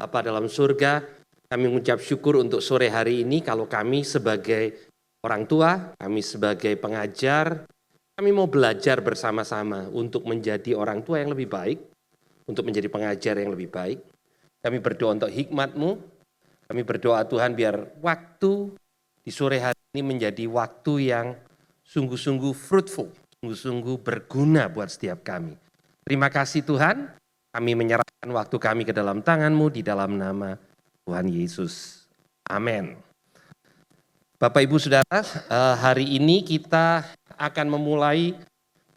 Bapa dalam surga, kami mengucap syukur untuk sore hari ini kalau kami sebagai orang tua, kami sebagai pengajar, kami mau belajar bersama-sama untuk menjadi orang tua yang lebih baik, untuk menjadi pengajar yang lebih baik. Kami berdoa untuk hikmat-Mu, kami berdoa Tuhan biar waktu di sore hari ini menjadi waktu yang sungguh-sungguh fruitful, sungguh-sungguh berguna buat setiap kami. Terima kasih Tuhan, kami menyerahkan waktu kami ke dalam tangan-Mu di dalam nama Tuhan Yesus. Amin. Bapak Ibu Saudara, hari ini kita akan memulai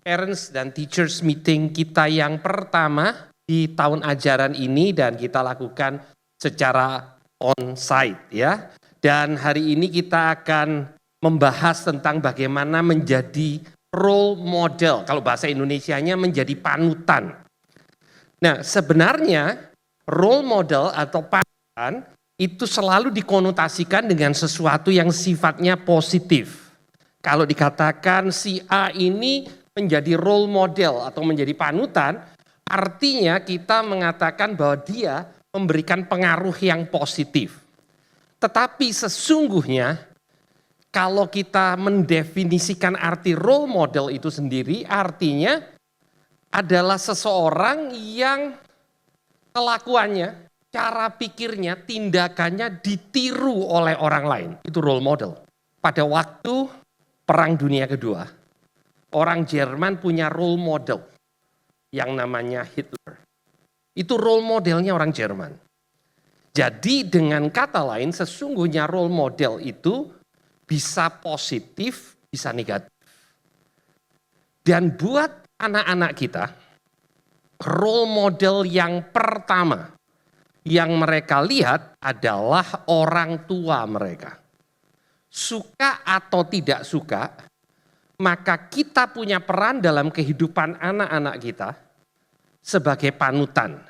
Parents dan Teachers Meeting kita yang pertama di tahun ajaran ini dan kita lakukan secara on-site ya. Dan hari ini kita akan membahas tentang bagaimana menjadi role model, kalau bahasa Indonesianya menjadi panutan. Nah, sebenarnya role model atau panutan itu selalu dikonotasikan dengan sesuatu yang sifatnya positif. Kalau dikatakan si A ini menjadi role model atau menjadi panutan, artinya kita mengatakan bahwa dia memberikan pengaruh yang positif. Tetapi sesungguhnya kalau kita mendefinisikan arti role model itu sendiri, artinya adalah seseorang yang kelakuannya, cara pikirnya, tindakannya ditiru oleh orang lain. Itu role model. Pada waktu Perang Dunia Kedua, orang Jerman punya role model yang namanya Hitler. Itu role modelnya orang Jerman. Jadi dengan kata lain sesungguhnya role model itu bisa positif, bisa negatif. Dan buat anak-anak kita, role model yang pertama yang mereka lihat adalah orang tua mereka. Suka atau tidak suka, maka kita punya peran dalam kehidupan anak-anak kita sebagai panutan.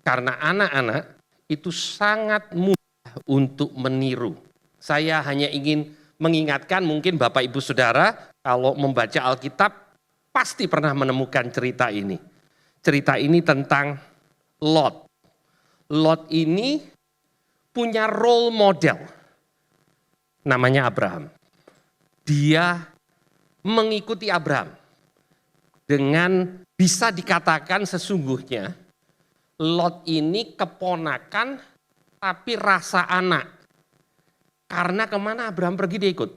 Karena anak-anak itu sangat mudah untuk meniru. Saya hanya ingin mengingatkan mungkin Bapak Ibu Saudara kalau membaca Alkitab pasti pernah menemukan cerita ini. Cerita ini tentang Lot. Lot ini punya role model namanya Abraham. Dia mengikuti Abraham dengan bisa dikatakan sesungguhnya Lot ini keponakan tapi rasa anak. Karena kemana Abraham pergi dia ikut.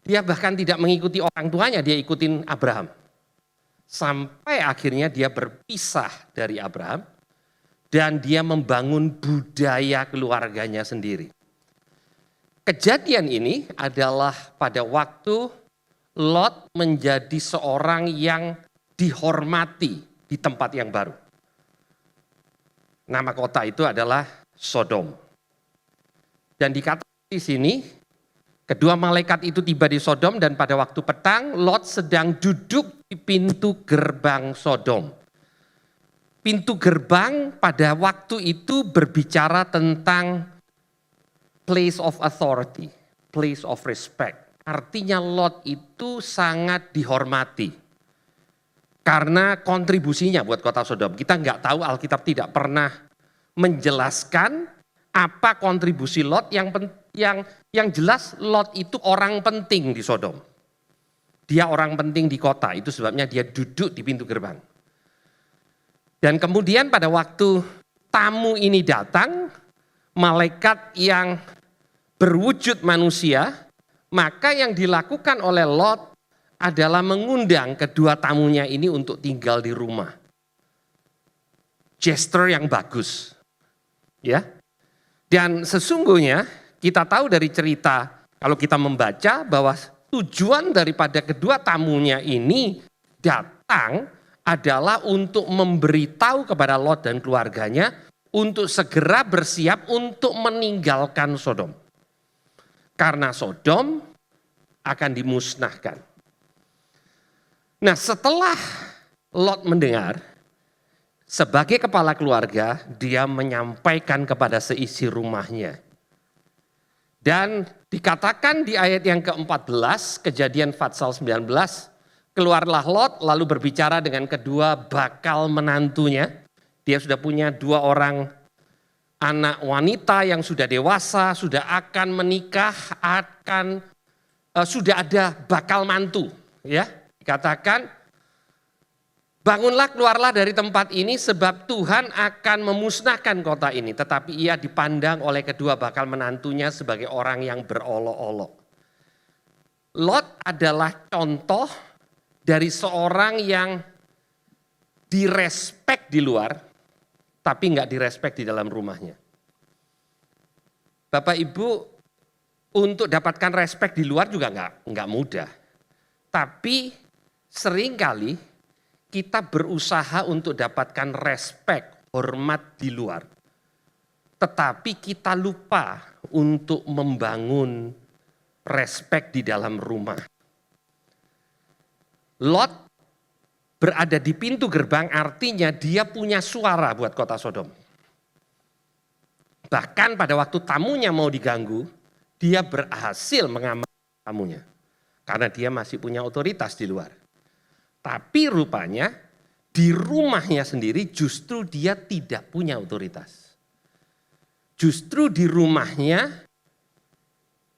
Dia bahkan tidak mengikuti orang tuanya, dia ikutin Abraham. Sampai akhirnya dia berpisah dari Abraham dan dia membangun budaya keluarganya sendiri. Kejadian ini adalah pada waktu Lot menjadi seorang yang dihormati di tempat yang baru. Nama kota itu adalah Sodom. Dan dikatakan di sini, kedua malaikat itu tiba di Sodom dan pada waktu petang, Lot sedang duduk di pintu gerbang Sodom. Pintu gerbang pada waktu itu berbicara tentang place of authority, place of respect. Artinya Lot itu sangat dihormati. Karena kontribusinya buat kota Sodom. Kita nggak tahu, Alkitab tidak pernah menjelaskan apa kontribusi Lot. Yang jelas Lot itu orang penting di Sodom. Dia orang penting di kota, itu sebabnya dia duduk di pintu gerbang. Dan kemudian pada waktu tamu ini datang, malaikat yang berwujud manusia, maka yang dilakukan oleh Lot adalah mengundang kedua tamunya ini untuk tinggal di rumah. Gesture yang bagus. Ya. Dan sesungguhnya kita tahu dari cerita, kalau kita membaca bahwa tujuan daripada kedua tamunya ini datang adalah untuk memberitahu kepada Lot dan keluarganya untuk segera bersiap untuk meninggalkan Sodom. Karena Sodom akan dimusnahkan. Nah, setelah Lot mendengar, sebagai kepala keluarga, dia menyampaikan kepada seisi rumahnya. Dan dikatakan di ayat yang ke-14, Kejadian Fatsal 19, keluarlah Lot lalu berbicara dengan kedua bakal menantunya. Dia sudah punya 2 orang anak wanita yang sudah dewasa, sudah akan menikah, sudah ada bakal mantu, ya. Dikatakan, bangunlah, keluarlah dari tempat ini sebab Tuhan akan memusnahkan kota ini. Tetapi ia dipandang oleh kedua bakal menantunya sebagai orang yang berolok-olok. Lot adalah contoh dari seorang yang direspek di luar, tapi nggak direspek di dalam rumahnya. Bapak Ibu, untuk dapatkan respek di luar juga nggak mudah. Tapi seringkali kita berusaha untuk dapatkan respek, hormat di luar. Tetapi kita lupa untuk membangun respek di dalam rumah. Lot berada di pintu gerbang, artinya dia punya suara buat kota Sodom. Bahkan pada waktu tamunya mau diganggu, dia berhasil mengamankan tamunya. Karena dia masih punya otoritas di luar. Tapi rupanya di rumahnya sendiri justru dia tidak punya otoritas. Justru di rumahnya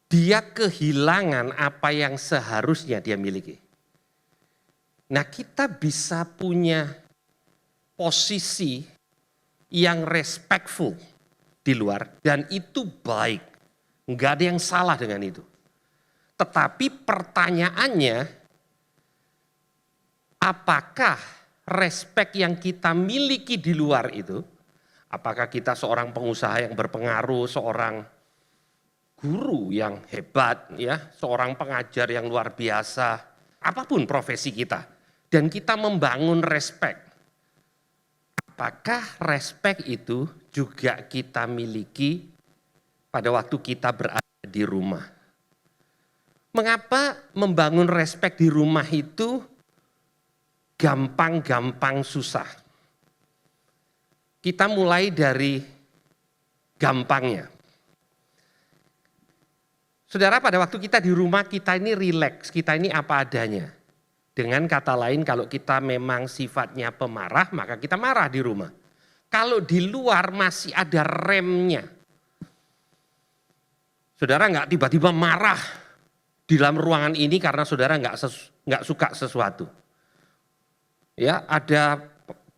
dia kehilangan apa yang seharusnya dia miliki. Nah, kita bisa punya posisi yang respectful di luar dan itu baik. Enggak ada yang salah dengan itu. Tetapi pertanyaannya, apakah respek yang kita miliki di luar itu, apakah kita seorang pengusaha yang berpengaruh, seorang guru yang hebat, ya, seorang pengajar yang luar biasa, apapun profesi kita, dan kita membangun respek. Apakah respek itu juga kita miliki pada waktu kita berada di rumah? Mengapa membangun respek di rumah itu gampang-gampang susah? Kita mulai dari gampangnya. Saudara, pada waktu kita di rumah kita ini rileks, kita ini apa adanya. Dengan kata lain, kalau kita memang sifatnya pemarah, maka kita marah di rumah. Kalau di luar masih ada remnya. Saudara nggak tiba-tiba marah di dalam ruangan ini karena saudara nggak suka sesuatu. Ya, ada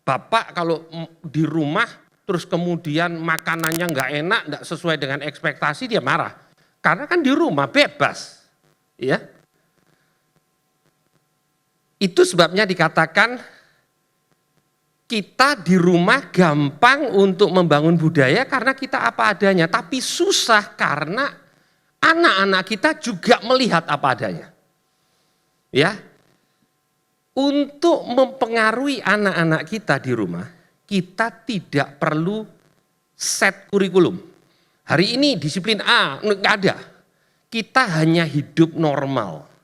bapak kalau di rumah terus kemudian makanannya nggak enak, nggak sesuai dengan ekspektasi, dia marah. Karena kan di rumah bebas, ya. Itu sebabnya dikatakan kita di rumah gampang untuk membangun budaya karena kita apa adanya. Tapi susah karena anak-anak kita juga melihat apa adanya. Ya, untuk mempengaruhi anak-anak kita di rumah, kita tidak perlu set kurikulum. Hari ini disiplin A, enggak ada. Kita hanya hidup normal.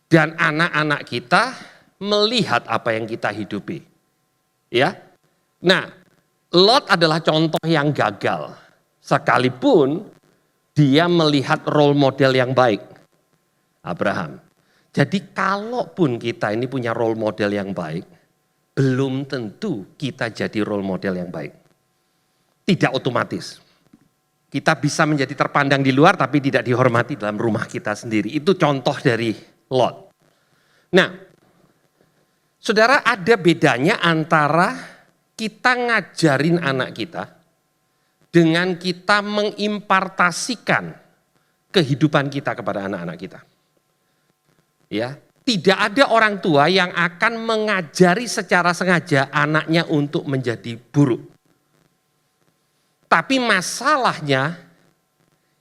Dan anak-anak kita melihat apa yang kita hidupi. Ya. Nah, Lot adalah contoh yang gagal. Sekalipun dia melihat role model yang baik. Abraham. Jadi kalaupun kita ini punya role model yang baik, belum tentu kita jadi role model yang baik. Tidak otomatis. Kita bisa menjadi terpandang di luar tapi tidak dihormati dalam rumah kita sendiri. Itu contoh dari Lot. Nah, saudara, ada bedanya antara kita ngajarin anak kita dengan kita mengimpartasikan kehidupan kita kepada anak-anak kita. Ya, tidak ada orang tua yang akan mengajari secara sengaja anaknya untuk menjadi buruk. Tapi masalahnya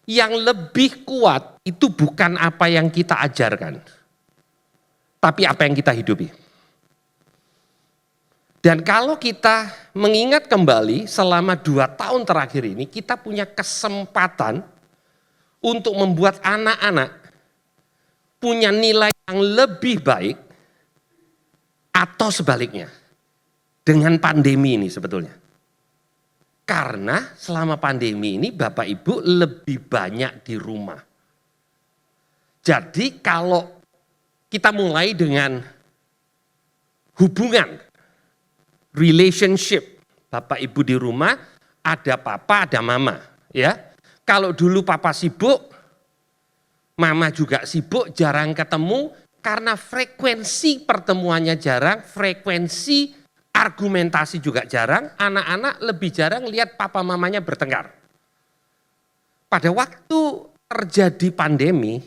yang lebih kuat itu bukan apa yang kita ajarkan, tapi apa yang kita hidupi. Dan kalau kita mengingat kembali selama 2 tahun terakhir ini, kita punya kesempatan untuk membuat anak-anak punya nilai yang lebih baik atau sebaliknya dengan pandemi ini sebetulnya. Karena selama pandemi ini Bapak Ibu lebih banyak di rumah. Jadi kalau kita mulai dengan hubungan, relationship Bapak Ibu di rumah, ada papa, ada mama, ya. Kalau dulu papa sibuk, mama juga sibuk, jarang ketemu, karena frekuensi pertemuannya jarang, frekuensi argumentasi juga jarang, anak-anak lebih jarang lihat papa mamanya bertengkar. Pada waktu terjadi pandemi,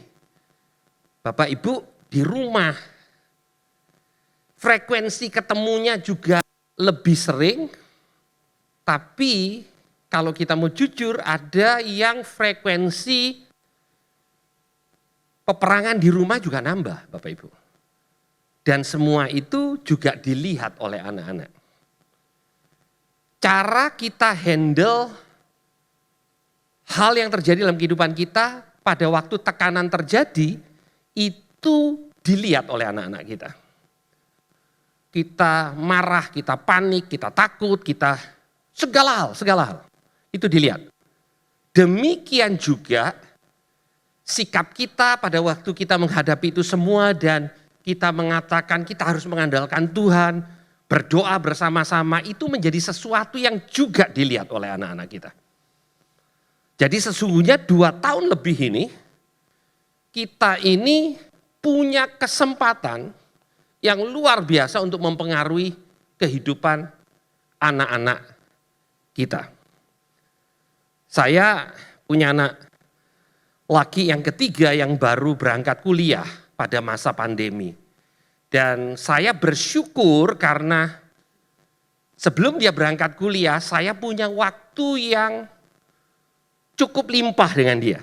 Bapak Ibu di rumah, frekuensi ketemunya juga lebih sering, tapi kalau kita mau jujur ada yang frekuensi peperangan di rumah juga nambah Bapak Ibu. Dan semua itu juga dilihat oleh anak-anak. Cara kita handle hal yang terjadi dalam kehidupan kita pada waktu tekanan terjadi itu dilihat oleh anak-anak kita. Kita marah, kita panik, kita takut, kita segala hal itu dilihat. Demikian juga sikap kita pada waktu kita menghadapi itu semua dan kita mengatakan kita harus mengandalkan Tuhan, berdoa bersama-sama, itu menjadi sesuatu yang juga dilihat oleh anak-anak kita. Jadi sesungguhnya 2 tahun lebih ini, kita ini punya kesempatan yang luar biasa untuk mempengaruhi kehidupan anak-anak kita. Saya punya anak laki yang ketiga yang baru berangkat kuliah pada masa pandemi. Dan saya bersyukur karena sebelum dia berangkat kuliah, saya punya waktu yang cukup limpah dengan dia.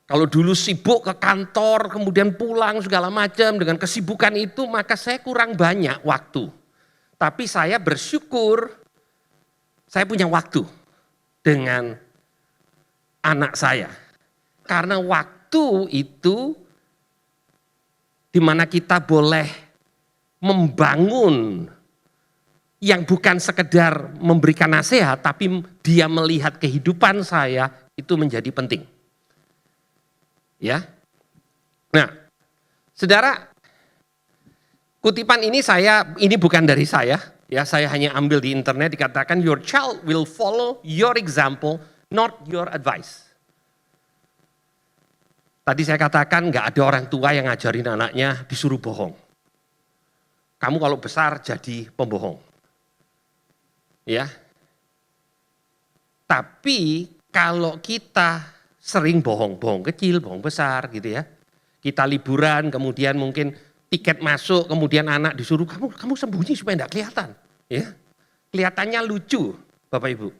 Kalau dulu sibuk ke kantor, kemudian pulang segala macam dengan kesibukan itu, maka saya kurang banyak waktu. Tapi saya bersyukur saya punya waktu dengan anak saya. Karena waktu itu di mana kita boleh membangun yang bukan sekedar memberikan nasihat, tapi dia melihat kehidupan saya itu menjadi penting. Ya, nah, saudara, kutipan ini bukan dari saya, ya saya hanya ambil di internet, dikatakan your child will follow your example, not your advice. Tadi saya katakan nggak ada orang tua yang ngajarin anaknya disuruh bohong. Kamu kalau besar jadi pembohong. Ya. Tapi kalau kita sering bohong kecil, bohong besar gitu ya. Kita liburan, kemudian mungkin tiket masuk, kemudian anak disuruh kamu sembunyi supaya enggak kelihatan, ya. Kelihatannya lucu, Bapak Ibu.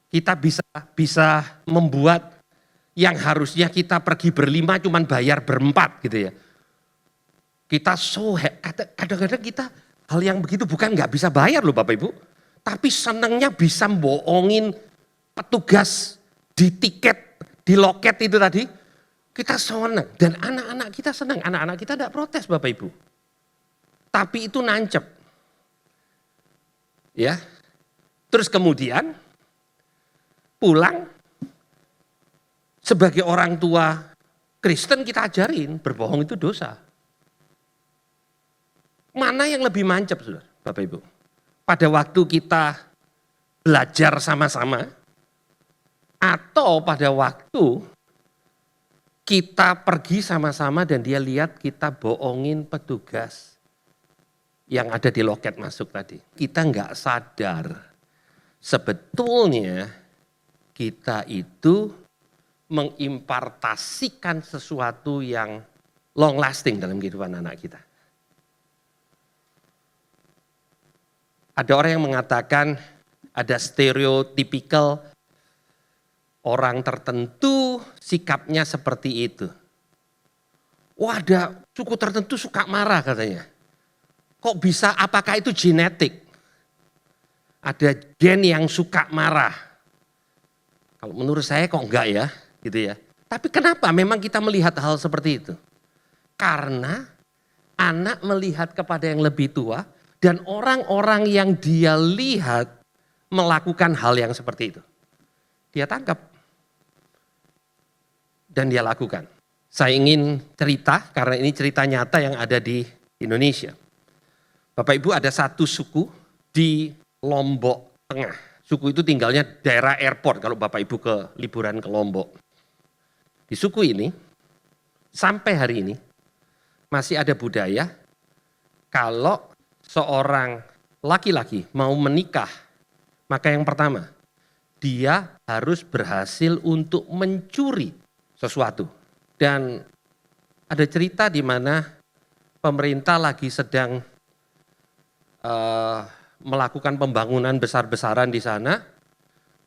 Kita bisa membuat yang harusnya kita pergi berlima cuman bayar berempat gitu ya. Kita kadang-kadang kita hal yang begitu bukan nggak bisa bayar loh Bapak Ibu. Tapi senangnya bisa bohongin petugas di tiket, di loket itu tadi. Kita senang dan anak-anak kita senang. Anak-anak kita tidak protes Bapak Ibu. Tapi itu nancep. Ya. Terus kemudian pulang sebagai orang tua Kristen kita ajarin berbohong itu dosa. Mana yang lebih mancep Saudara, Bapak Ibu? Pada waktu kita belajar sama-sama atau pada waktu kita pergi sama-sama dan dia lihat kita bohongin petugas yang ada di loket masuk tadi. Kita nggak sadar sebetulnya kita itu mengimpartasikan sesuatu yang long lasting dalam kehidupan anak kita. Ada orang yang mengatakan ada stereotypical orang tertentu sikapnya seperti itu. Wah, ada suku tertentu suka marah katanya. Kok bisa, apakah itu genetik? Ada gen yang suka marah. Kalau menurut saya kok enggak ya, gitu ya. Tapi kenapa memang kita melihat hal seperti itu? Karena anak melihat kepada yang lebih tua dan orang-orang yang dia lihat melakukan hal yang seperti itu. Dia tangkap dan dia lakukan. Saya ingin cerita karena ini cerita nyata yang ada di Indonesia. Bapak Ibu, ada satu suku di Lombok Tengah. Suku itu tinggalnya daerah airport kalau Bapak Ibu ke liburan ke Lombok. Di suku ini, sampai hari ini, masih ada budaya kalau seorang laki-laki mau menikah, maka yang pertama, dia harus berhasil untuk mencuri sesuatu. Dan ada cerita di mana pemerintah lagi sedang melakukan pembangunan besar-besaran di sana,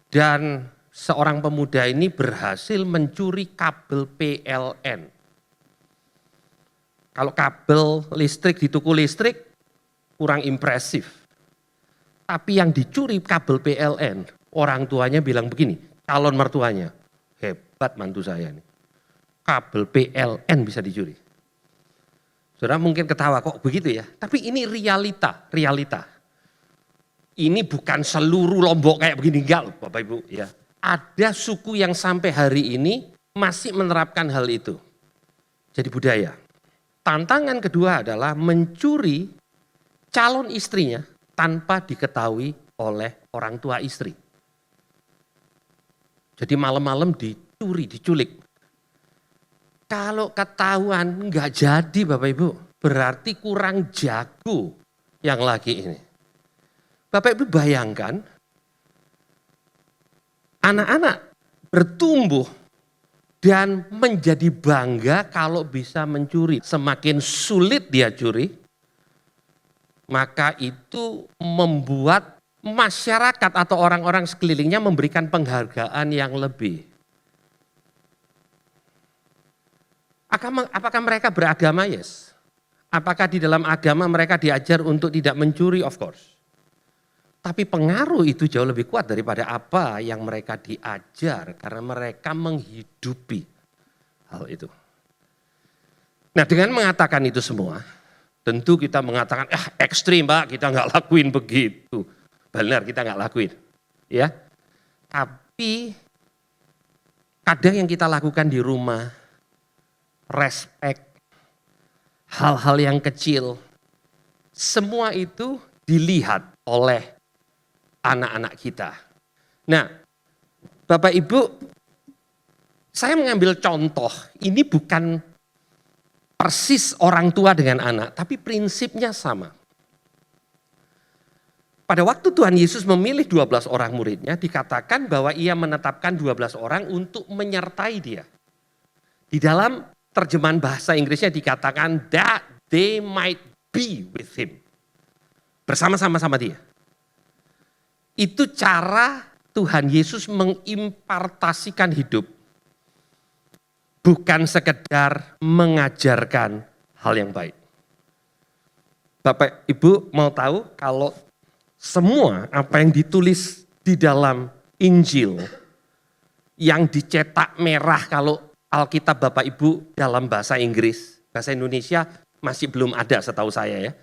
dan seorang pemuda ini berhasil mencuri kabel PLN. Kalau kabel listrik di toko listrik kurang impresif. Tapi yang dicuri kabel PLN, orang tuanya bilang begini, calon mertuanya, hebat mantu saya nih. Kabel PLN bisa dicuri. Saudara mungkin ketawa, kok begitu ya? Tapi ini realita. Ini bukan seluruh Lombok kayak begini, enggak Bapak Ibu. Ya. Ada suku yang sampai hari ini masih menerapkan hal itu. Jadi budaya. Tantangan kedua adalah mencuri calon istrinya tanpa diketahui oleh orang tua istri. Jadi malam-malam dicuri, diculik. Kalau ketahuan enggak jadi Bapak Ibu, berarti kurang jago yang laki ini. Bapak Ibu bayangkan, anak-anak bertumbuh dan menjadi bangga kalau bisa mencuri. Semakin sulit dia curi, maka itu membuat masyarakat atau orang-orang sekelilingnya memberikan penghargaan yang lebih. Apakah mereka beragama? Yes. Apakah di dalam agama mereka diajar untuk tidak mencuri? Of course. Tapi pengaruh itu jauh lebih kuat daripada apa yang mereka diajar karena mereka menghidupi hal itu. Nah dengan mengatakan itu semua, tentu kita mengatakan, ekstrim Pak, kita nggak lakuin begitu. Benar kita nggak lakuin. Ya. Tapi kadang yang kita lakukan di rumah, respect, hal-hal yang kecil, semua itu dilihat oleh anak-anak kita. Nah, Bapak Ibu, saya mengambil contoh, ini bukan persis orang tua dengan anak, tapi prinsipnya sama. Pada waktu Tuhan Yesus memilih 12 orang muridnya, dikatakan bahwa ia menetapkan 12 orang untuk menyertai dia. Di dalam terjemahan bahasa Inggrisnya dikatakan that they might be with him. Bersama-sama sama dia. Itu cara Tuhan Yesus mengimpartasikan hidup. Bukan sekedar mengajarkan hal yang baik. Bapak Ibu mau tahu kalau semua apa yang ditulis di dalam Injil yang dicetak merah, kalau Alkitab Bapak Ibu dalam bahasa Inggris, bahasa Indonesia masih belum ada setahu saya ya.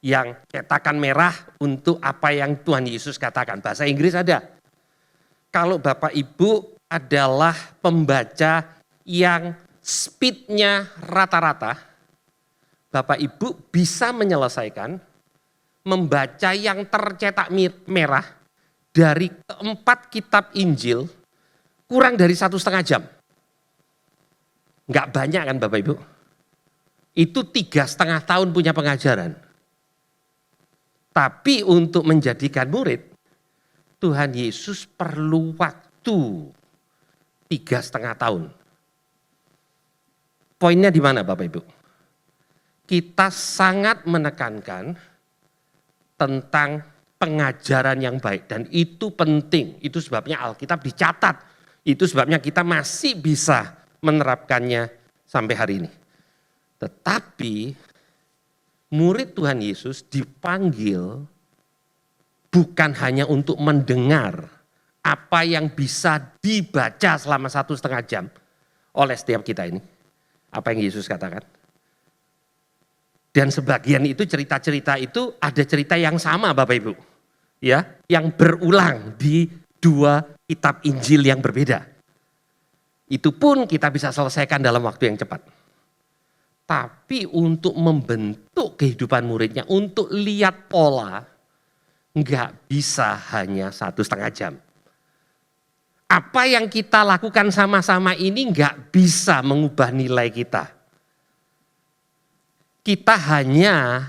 Yang cetakan merah untuk apa yang Tuhan Yesus katakan. Bahasa Inggris ada. Kalau Bapak Ibu adalah pembaca yang speednya rata-rata, Bapak Ibu bisa menyelesaikan membaca yang tercetak merah dari keempat kitab Injil kurang dari 1,5 jam. Enggak banyak kan Bapak Ibu? Itu 3,5 tahun punya pengajaran. Tapi untuk menjadikan murid, Tuhan Yesus perlu waktu 3,5 tahun. Poinnya di mana Bapak Ibu? Kita sangat menekankan tentang pengajaran yang baik. Dan itu penting, itu sebabnya Alkitab dicatat. Itu sebabnya kita masih bisa menerapkannya sampai hari ini. Tetapi murid Tuhan Yesus dipanggil bukan hanya untuk mendengar apa yang bisa dibaca selama 1,5 jam oleh setiap kita ini. Apa yang Yesus katakan. Dan sebagian itu cerita-cerita itu ada cerita yang sama Bapak Ibu. Ya, yang berulang di 2 kitab Injil yang berbeda. Itu pun kita bisa selesaikan dalam waktu yang cepat. Tapi untuk membentuk kehidupan muridnya, untuk lihat pola, nggak bisa hanya 1,5 jam. Apa yang kita lakukan sama-sama ini nggak bisa mengubah nilai kita. Kita hanya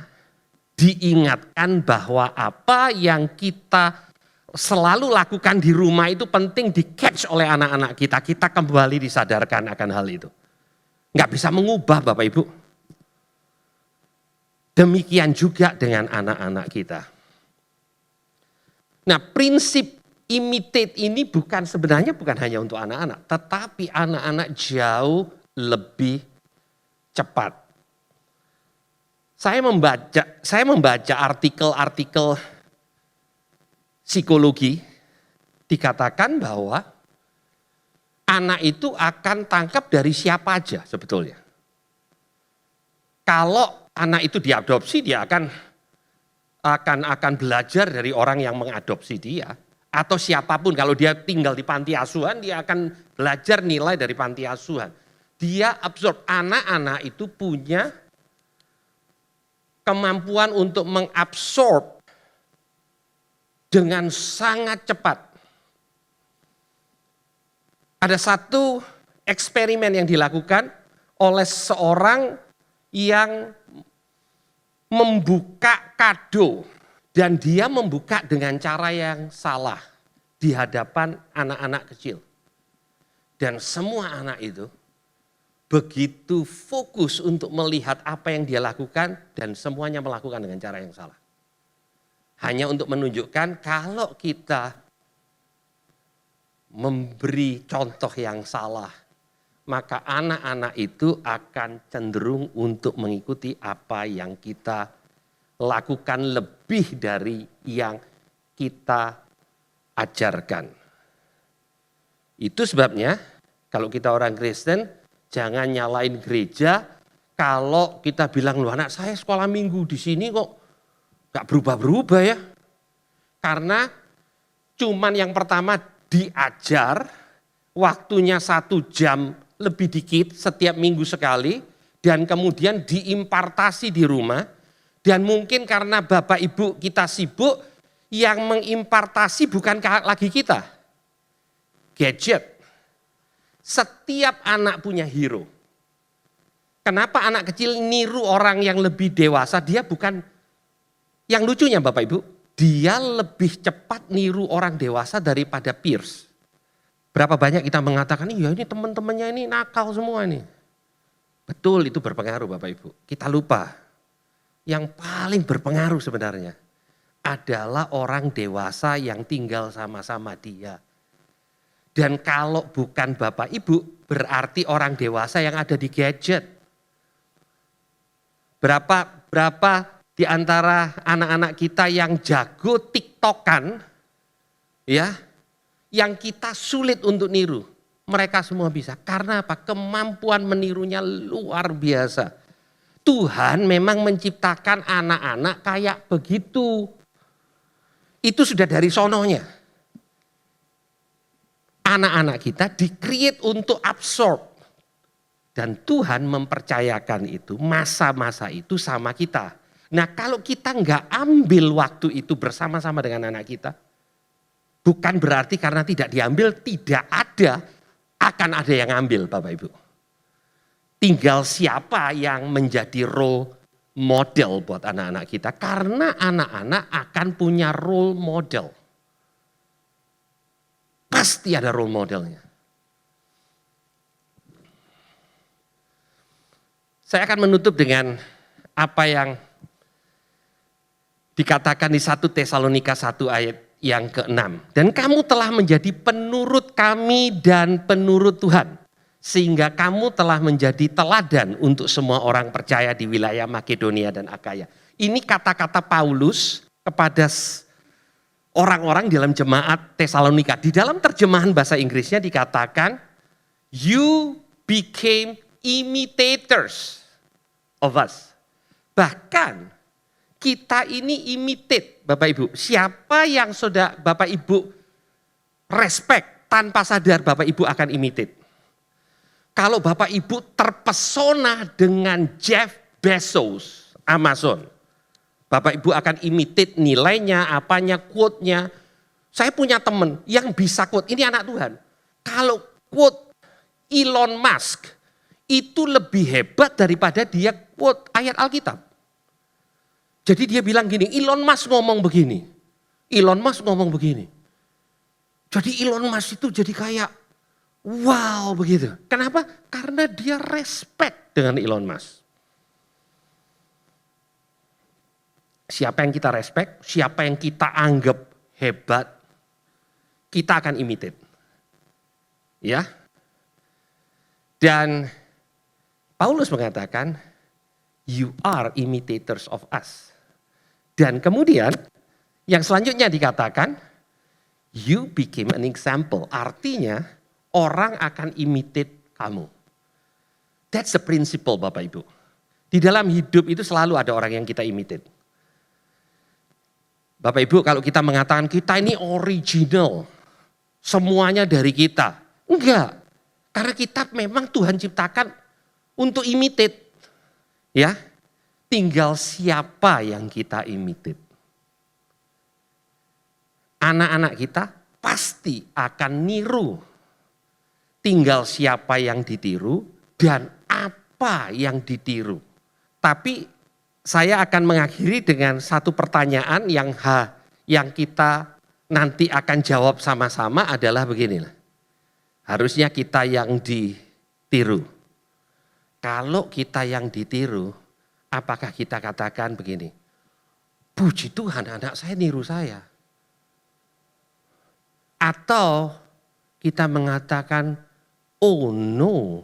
diingatkan bahwa apa yang kita selalu lakukan di rumah itu penting di-catch oleh anak-anak kita. Kita kembali disadarkan akan hal itu. Nggak bisa mengubah Bapak Ibu. Demikian juga dengan anak-anak kita. Nah, prinsip imitate ini sebenarnya bukan hanya untuk anak-anak, tetapi anak-anak jauh lebih cepat. Saya membaca artikel-artikel psikologi, dikatakan bahwa anak itu akan tangkap dari siapa aja sebetulnya. Kalau anak itu diadopsi, dia akan belajar dari orang yang mengadopsi dia. Atau siapapun, kalau dia tinggal di panti asuhan, dia akan belajar nilai dari panti asuhan. Dia absorb, anak-anak itu punya kemampuan untuk mengabsorb dengan sangat cepat. Ada satu eksperimen yang dilakukan oleh seorang yang membuka kado dan dia membuka dengan cara yang salah di hadapan anak-anak kecil. Dan semua anak itu begitu fokus untuk melihat apa yang dia lakukan dan semuanya melakukan dengan cara yang salah. Hanya untuk menunjukkan kalau kita memberi contoh yang salah, maka anak-anak itu akan cenderung untuk mengikuti apa yang kita lakukan lebih dari yang kita ajarkan. Itu sebabnya kalau kita orang Kristen, jangan nyalain gereja kalau kita bilang, loh anak saya sekolah minggu di sini kok gak berubah-berubah ya. Karena cuman yang pertama diajar, waktunya 1 jam lebih dikit setiap minggu sekali, dan kemudian diimpartasi di rumah, dan mungkin karena Bapak Ibu kita sibuk, yang mengimpartasi bukan lagi kita, gadget. Setiap anak punya hero. Kenapa anak kecil niru orang yang lebih dewasa? Dia bukan, yang lucunya Bapak Ibu, dia lebih cepat niru orang dewasa daripada peers. Berapa banyak kita mengatakan, iya ini teman-temannya ini nakal semua ini. Betul, itu berpengaruh Bapak Ibu. Kita lupa, yang paling berpengaruh sebenarnya adalah orang dewasa yang tinggal sama-sama dia. Dan kalau bukan Bapak Ibu, berarti orang dewasa yang ada di gadget. Berapa di antara anak-anak kita yang jago TikTokan, ya, yang kita sulit untuk niru. Mereka semua bisa. Karena apa? Kemampuan menirunya luar biasa. Tuhan memang menciptakan anak-anak kayak begitu. Itu sudah dari sononya. Anak-anak kita di-create untuk absorb. Dan Tuhan mempercayakan itu, masa-masa itu sama kita. Nah kalau kita nggak ambil waktu itu bersama-sama dengan anak kita, bukan berarti karena tidak diambil, tidak ada, akan ada yang ambil Bapak Ibu. Tinggal siapa yang menjadi role model buat anak-anak kita. Karena anak-anak akan punya role model. Pasti ada role modelnya. Saya akan menutup dengan apa yang dikatakan di 1 Tesalonika 1 ayat yang ke-6. Dan kamu telah menjadi penurut kami dan penurut Tuhan. Sehingga kamu telah menjadi teladan untuk semua orang percaya di wilayah Makedonia dan Akaya. Ini kata-kata Paulus kepada orang-orang dalam jemaat Tesalonika. Di dalam terjemahan bahasa Inggrisnya dikatakan, you became imitators of us. Bahkan kita ini imitate Bapak Ibu. Siapa yang sudah Bapak Ibu respect, tanpa sadar Bapak Ibu akan imitate. Kalau Bapak Ibu terpesona dengan Jeff Bezos, Amazon. Bapak Ibu akan imitate nilainya, apanya, quote-nya. Saya punya teman yang bisa quote, ini anak Tuhan. Kalau quote Elon Musk itu lebih hebat daripada dia quote ayat Alkitab. Jadi dia bilang gini, Elon Musk ngomong begini. Elon Musk ngomong begini. Jadi Elon Musk itu jadi kayak wow begitu. Kenapa? Karena dia respect dengan Elon Musk. Siapa yang kita respect, siapa yang kita anggap hebat, kita akan imitate. Ya. Dan Paulus mengatakan, you are imitators of us. Dan kemudian yang selanjutnya dikatakan, you became an example. Artinya orang akan imitate kamu. That's the principle Bapak Ibu. Di dalam hidup itu selalu ada orang yang kita imitate. Bapak Ibu kalau kita mengatakan kita ini original. Semuanya dari kita. Enggak. Karena kita memang Tuhan ciptakan untuk imitate. Ya. Tinggal siapa yang kita imitate. Anak-anak kita pasti akan niru. Tinggal siapa yang ditiru dan apa yang ditiru. Tapi saya akan mengakhiri dengan satu pertanyaan yang kita nanti akan jawab sama-sama adalah beginilah. Harusnya kita yang ditiru. Kalau kita yang ditiru, apakah kita katakan begini, puji Tuhan anak saya niru saya. Atau kita mengatakan, oh no,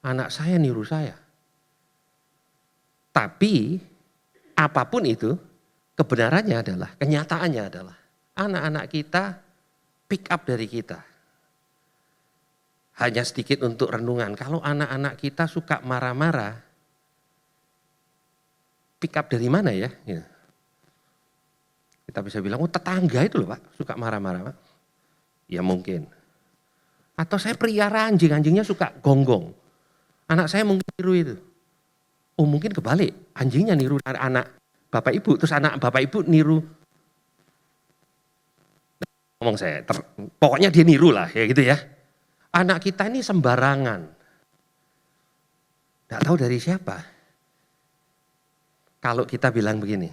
anak saya niru saya. Tapi apapun itu, kebenarannya adalah, kenyataannya adalah, anak-anak kita pick up dari kita. Hanya sedikit untuk renungan, kalau anak-anak kita suka marah-marah, pick up dari mana ya? Kita bisa bilang, oh tetangga itu loh Pak, suka marah-marah Pak. Ya mungkin. Atau saya pelihara anjing, anjingnya suka gonggong. Anak saya mungkin niru itu. Oh mungkin kebalik, anjingnya niru anak Bapak Ibu, terus anak Bapak Ibu niru. Ngomong saya, pokoknya dia niru lah ya gitu ya. Anak kita ini sembarangan. Tidak tahu dari siapa. Kalau kita bilang begini,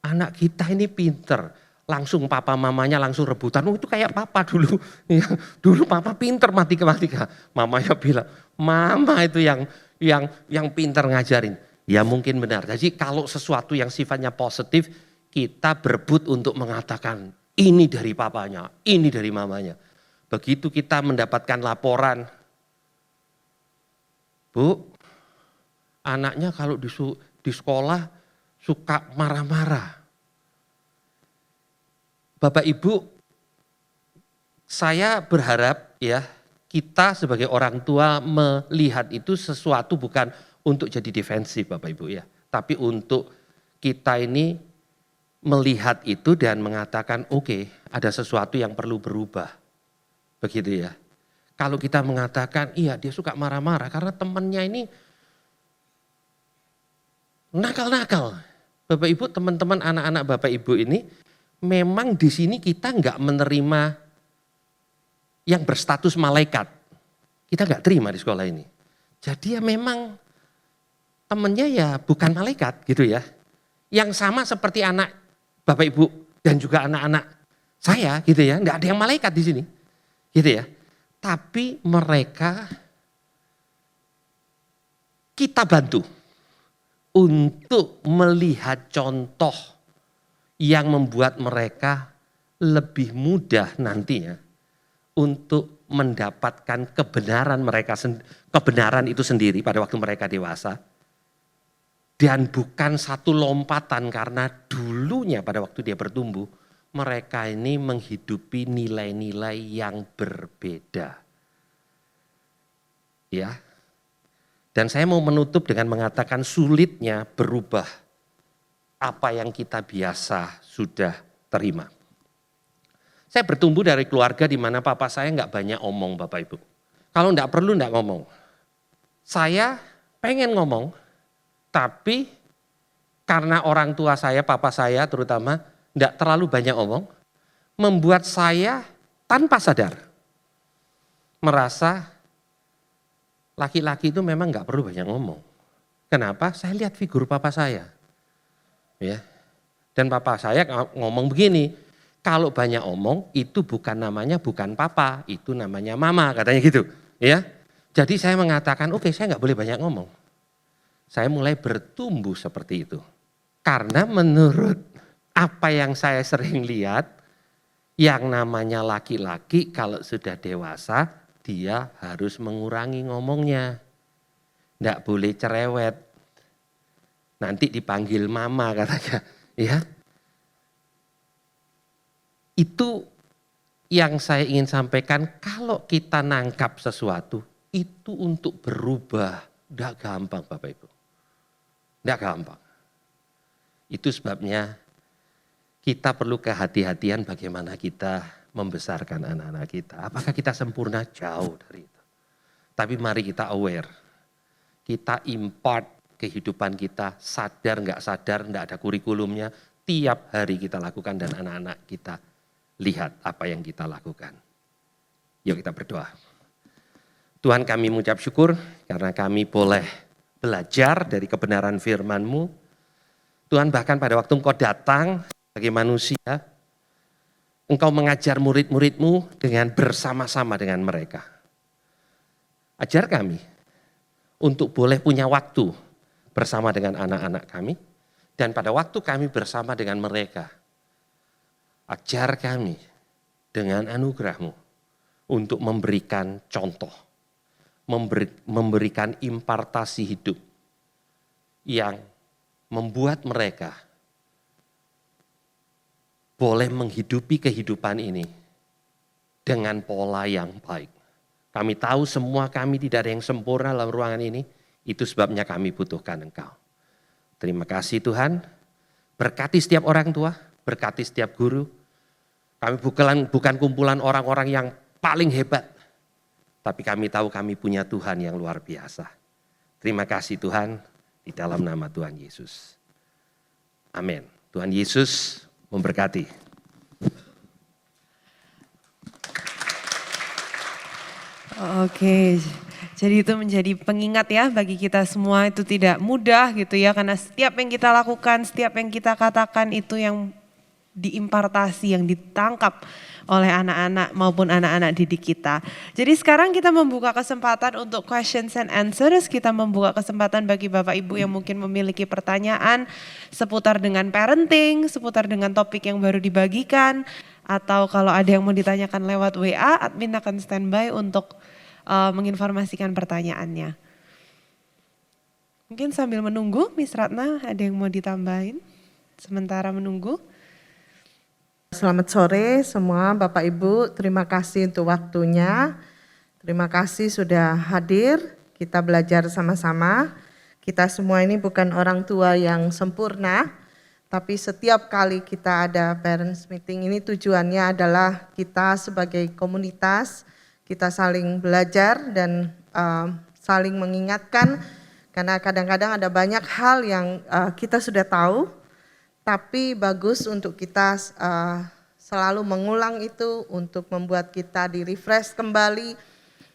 anak kita ini pinter, langsung papa mamanya langsung rebutan. Oh itu kayak papa dulu, ya, dulu papa pinter matematika. Mamanya bilang, mama itu yang pinter ngajarin. Ya mungkin benar. Jadi kalau sesuatu yang sifatnya positif, kita berebut untuk mengatakan ini dari papanya, ini dari mamanya. Begitu kita mendapatkan laporan, Bu, anaknya kalau di sekolah suka marah-marah. Bapak Ibu, saya berharap ya kita sebagai orang tua melihat itu sesuatu bukan untuk jadi defensif Bapak Ibu ya. Tapi untuk kita ini melihat itu dan mengatakan oke, ada sesuatu yang perlu berubah. Begitu ya. Kalau kita mengatakan iya dia suka marah-marah karena temannya ini nakal-nakal. Bapak Ibu, teman-teman anak-anak Bapak Ibu ini memang di sini kita nggak menerima yang berstatus malaikat. Kita nggak terima di sekolah ini. Jadi ya memang temennya ya bukan malaikat gitu ya. Yang sama seperti anak Bapak Ibu dan juga anak-anak saya gitu ya. Nggak ada yang malaikat di sini. Gitu ya. Tapi mereka kita bantu untuk melihat contoh yang membuat mereka lebih mudah nantinya untuk mendapatkan kebenaran itu sendiri pada waktu mereka dewasa. Dan bukan satu lompatan karena dulunya pada waktu dia bertumbuh, mereka ini menghidupi nilai-nilai yang berbeda. Ya. Dan saya mau menutup dengan mengatakan sulitnya berubah apa yang kita biasa sudah terima. Saya bertumbuh dari keluarga di mana papa saya nggak banyak omong Bapak Ibu. Kalau nggak perlu nggak ngomong. Saya pengen ngomong, tapi karena orang tua saya, papa saya terutama, tidak terlalu banyak omong, membuat saya tanpa sadar merasa laki-laki itu memang nggak perlu banyak ngomong. Kenapa? Saya lihat figur papa saya. Ya. Dan papa saya ngomong begini, kalau banyak omong itu bukan namanya bukan papa, itu namanya mama, katanya gitu. Ya. Jadi saya mengatakan, oke, saya nggak boleh banyak ngomong. Saya mulai bertumbuh seperti itu. Karena menurut apa yang saya sering lihat, yang namanya laki-laki kalau sudah dewasa, dia harus mengurangi ngomongnya. Nggak boleh cerewet. Nanti dipanggil mama katanya. Ya. Itu yang saya ingin sampaikan, kalau kita nangkap sesuatu, itu untuk berubah. Nggak gampang Bapak Ibu. Nggak gampang. Itu sebabnya kita perlu kehati-hatian bagaimana kita membesarkan anak-anak kita. Apakah kita sempurna? Jauh dari itu. Tapi mari kita aware. Kita impart kehidupan kita, sadar nggak sadar, nggak ada kurikulumnya. Tiap hari kita lakukan dan anak-anak kita lihat apa yang kita lakukan. Yuk kita berdoa. Tuhan, kami mengucap syukur karena kami boleh belajar dari kebenaran firman-Mu. Tuhan, bahkan pada waktu Engkau datang sebagai manusia, Engkau mengajar murid-murid-Mu dengan bersama-sama dengan mereka. Ajar kami untuk boleh punya waktu bersama dengan anak-anak kami, dan pada waktu kami bersama dengan mereka, ajar kami dengan anugerah-Mu untuk memberikan contoh, memberikan impartasi hidup yang membuat mereka boleh menghidupi kehidupan ini dengan pola yang baik. Kami tahu semua kami tidak ada yang sempurna dalam ruangan ini, itu sebabnya kami butuhkan Engkau. Terima kasih Tuhan, berkati setiap orang tua, berkati setiap guru. Kami bukan kumpulan orang-orang yang paling hebat, tapi kami tahu kami punya Tuhan yang luar biasa. Terima kasih Tuhan, di dalam nama Tuhan Yesus. Amin. Tuhan Yesus memberkati. Oke, jadi itu menjadi pengingat ya bagi kita semua, itu tidak mudah gitu ya, karena setiap yang kita lakukan, setiap yang kita katakan itu yang diimpartasi, yang ditangkap oleh anak-anak maupun anak-anak didik kita. Jadi sekarang kita membuka kesempatan untuk questions and answers. Kita membuka kesempatan bagi Bapak Ibu yang mungkin memiliki pertanyaan seputar dengan parenting, seputar dengan topik yang baru dibagikan. Atau kalau ada yang mau ditanyakan lewat WA, admin akan standby untuk menginformasikan pertanyaannya. Mungkin sambil menunggu, Miss Ratna ada yang mau ditambahin sementara menunggu? Selamat sore semua Bapak Ibu, terima kasih untuk waktunya. Terima kasih sudah hadir, kita belajar sama-sama. Kita semua ini bukan orang tua yang sempurna, tapi setiap kali kita ada parents meeting ini tujuannya adalah kita sebagai komunitas, kita saling belajar dan saling mengingatkan. Karena kadang-kadang ada banyak hal yang kita sudah tahu, tapi bagus untuk kita selalu mengulang itu untuk membuat kita di-refresh kembali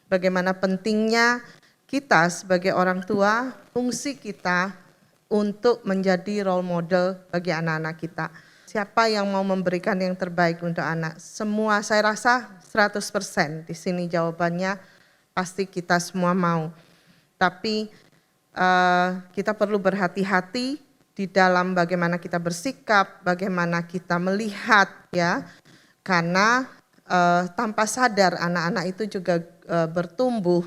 bagaimana pentingnya kita sebagai orang tua, fungsi kita untuk menjadi role model bagi anak-anak kita. Siapa yang mau memberikan yang terbaik untuk anak? Semua saya rasa 100% di sini jawabannya pasti kita semua mau. Tapi kita perlu berhati-hati di dalam bagaimana kita bersikap, bagaimana kita melihat ya, karena tanpa sadar anak-anak itu juga bertumbuh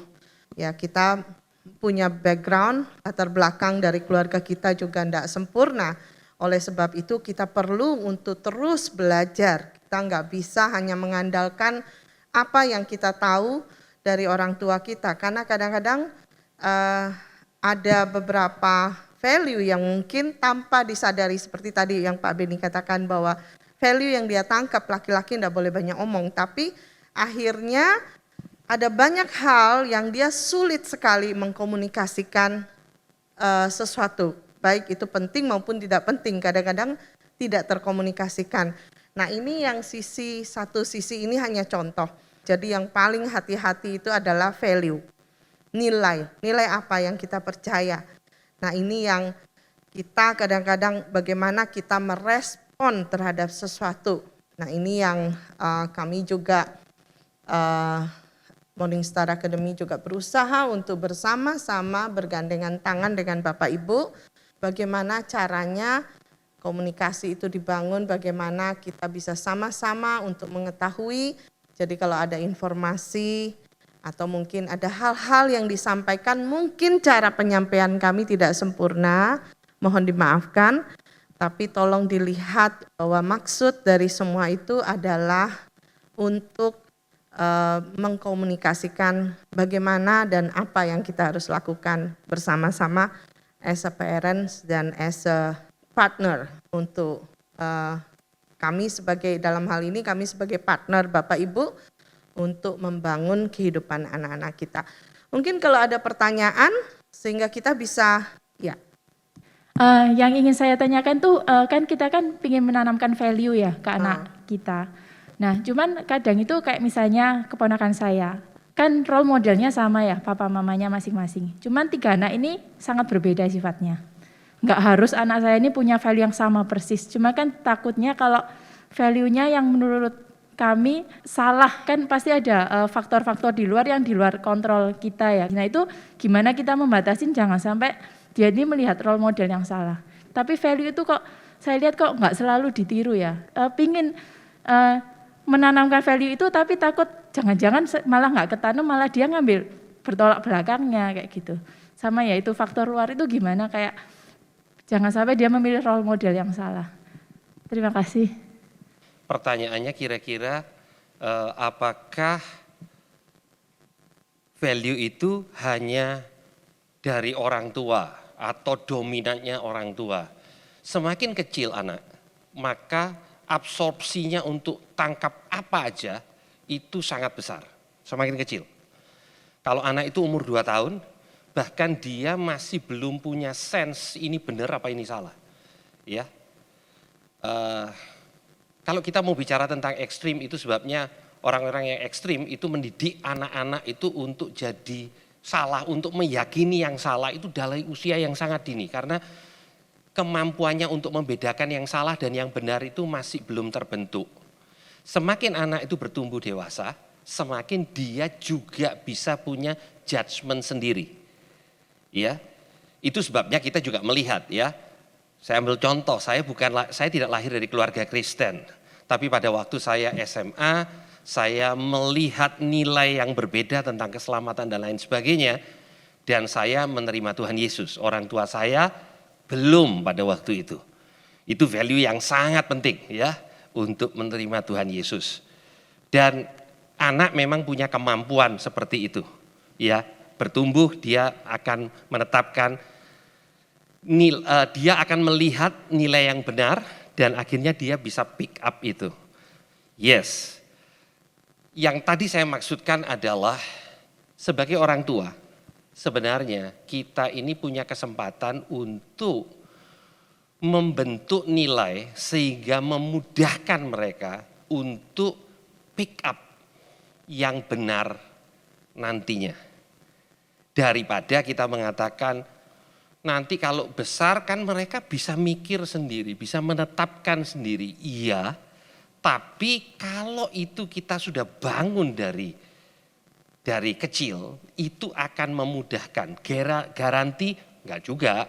ya. Kita punya background, latar belakang dari keluarga kita juga tidak sempurna. Oleh sebab itu kita perlu untuk terus belajar. Kita nggak bisa hanya mengandalkan apa yang kita tahu dari orang tua kita, karena kadang-kadang ada beberapa value yang mungkin tanpa disadari, seperti tadi yang Pak Beni katakan bahwa value yang dia tangkap, laki-laki tidak boleh banyak omong, tapi akhirnya ada banyak hal yang dia sulit sekali mengkomunikasikan sesuatu. baik itu penting maupun tidak penting, kadang-kadang tidak terkomunikasikan. Nah ini yang satu sisi ini hanya contoh. Jadi yang paling hati-hati itu adalah value, nilai apa yang kita percaya. Nah ini yang kita kadang-kadang bagaimana kita merespon terhadap sesuatu. Nah ini yang kami juga Morningstar Academy juga berusaha untuk bersama-sama bergandengan tangan dengan Bapak Ibu, bagaimana caranya komunikasi itu dibangun, bagaimana kita bisa sama-sama untuk mengetahui. Jadi kalau ada informasi atau mungkin ada hal-hal yang disampaikan, mungkin cara penyampaian kami tidak sempurna, mohon dimaafkan, tapi tolong dilihat bahwa maksud dari semua itu adalah untuk mengkomunikasikan bagaimana dan apa yang kita harus lakukan bersama-sama as a parents dan as a partner untuk kami dalam hal ini kami sebagai partner Bapak Ibu untuk membangun kehidupan anak-anak kita. Mungkin kalau ada pertanyaan sehingga kita bisa Yang ingin saya tanyakan tuh kan kita kan ingin menanamkan value ya ke anak kita. Nah, cuman kadang itu kayak misalnya keponakan saya, kan role modelnya sama ya, papa mamanya masing-masing. Cuman 3 anak ini sangat berbeda sifatnya. Enggak harus anak saya ini punya value yang sama persis. Cuma kan takutnya kalau value-nya yang menurut kami salah, kan pasti ada faktor-faktor di luar yang di luar kontrol kita ya. Nah itu gimana kita membatasin jangan sampai dia ini melihat role model yang salah. Tapi value itu kok saya lihat kok enggak selalu ditiru ya. Pingin menanamkan value itu tapi takut jangan-jangan malah nggak ketanam, malah dia ngambil bertolak belakangnya kayak gitu. Sama ya itu faktor luar itu gimana kayak jangan sampai dia memilih role model yang salah. Terima kasih. Pertanyaannya kira-kira apakah value itu hanya dari orang tua atau dominannya orang tua? Semakin kecil anak, maka absorpsinya untuk tangkap apa aja itu sangat besar, semakin kecil. Kalau anak itu umur 2 tahun, bahkan dia masih belum punya sense ini benar apa ini salah. Ya, kalau kita mau bicara tentang ekstrim itu sebabnya orang-orang yang ekstrim itu mendidik anak-anak itu untuk jadi salah, untuk meyakini yang salah itu dari usia yang sangat dini karena kemampuannya untuk membedakan yang salah dan yang benar itu masih belum terbentuk. Semakin anak itu bertumbuh dewasa, semakin dia juga bisa punya judgement sendiri. Ya, itu sebabnya kita juga melihat ya. Saya ambil contoh, saya tidak lahir dari keluarga Kristen, tapi pada waktu saya SMA, saya melihat nilai yang berbeda tentang keselamatan dan lain sebagainya, dan saya menerima Tuhan Yesus. Orang tua saya belum pada waktu itu. Itu value yang sangat penting ya untuk menerima Tuhan Yesus. Dan anak memang punya kemampuan seperti itu. Ya, bertumbuh dia akan menetapkan dia akan melihat nilai yang benar dan akhirnya dia bisa pick up itu. Yes. Yang tadi saya maksudkan adalah sebagai orang tua sebenarnya kita ini punya kesempatan untuk membentuk nilai sehingga memudahkan mereka untuk pick up yang benar nantinya. Daripada kita mengatakan nanti kalau besar kan mereka bisa mikir sendiri, bisa menetapkan sendiri. Iya, tapi kalau itu kita sudah bangun dari kecil itu akan memudahkan. Garansi enggak juga,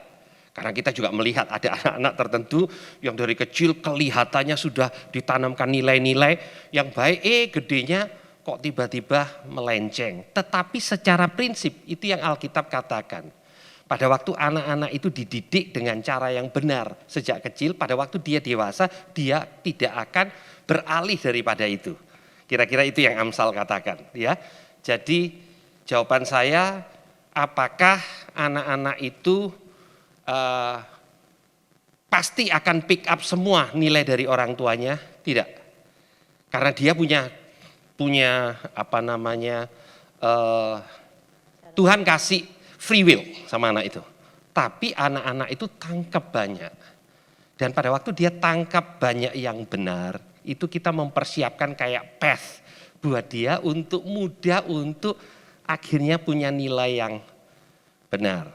karena kita juga melihat ada anak-anak tertentu yang dari kecil kelihatannya sudah ditanamkan nilai-nilai yang baik, gedenya kok tiba-tiba melenceng. Tetapi secara prinsip itu yang Alkitab katakan. Pada waktu anak-anak itu dididik dengan cara yang benar sejak kecil, pada waktu dia dewasa dia tidak akan beralih daripada itu. Kira-kira itu yang Amsal katakan, ya. Jadi jawaban saya, apakah anak-anak itu pasti akan pick up semua nilai dari orang tuanya? Tidak. Karena dia punya Tuhan kasih free will sama anak itu. Tapi anak-anak itu tangkap banyak. Dan pada waktu dia tangkap banyak yang benar, itu kita mempersiapkan kayak path buat dia untuk mudah untuk akhirnya punya nilai yang benar.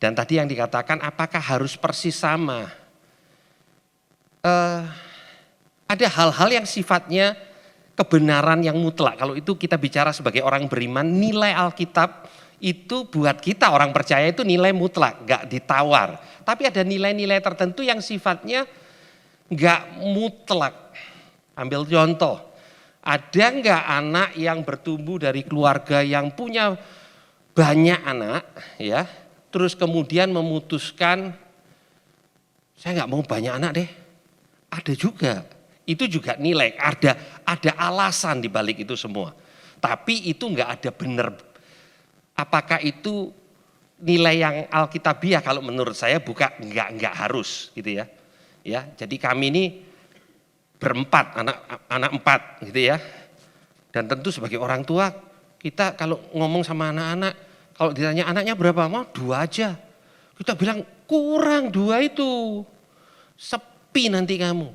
Dan tadi yang dikatakan apakah harus persis sama? Ada hal-hal yang sifatnya kebenaran yang mutlak. Kalau itu kita bicara sebagai orang beriman, nilai Alkitab itu buat kita orang percaya itu nilai mutlak, gak ditawar. Tapi ada nilai-nilai tertentu yang sifatnya gak mutlak. Ambil contoh, ada gak anak yang bertumbuh dari keluarga yang punya banyak anak, ya, terus kemudian memutuskan, saya gak mau banyak anak deh. Ada juga, itu juga nilai, ada alasan di balik itu semua. Tapi itu gak ada benar. Apakah itu nilai yang alkitabiah? Kalau menurut saya enggak harus gitu ya. Ya, jadi kami ini berempat, anak empat gitu ya. Dan tentu sebagai orang tua kita kalau ngomong sama anak-anak, kalau ditanya anaknya berapa, mau 2 aja. Kita bilang kurang 2 itu, sepi nanti kamu.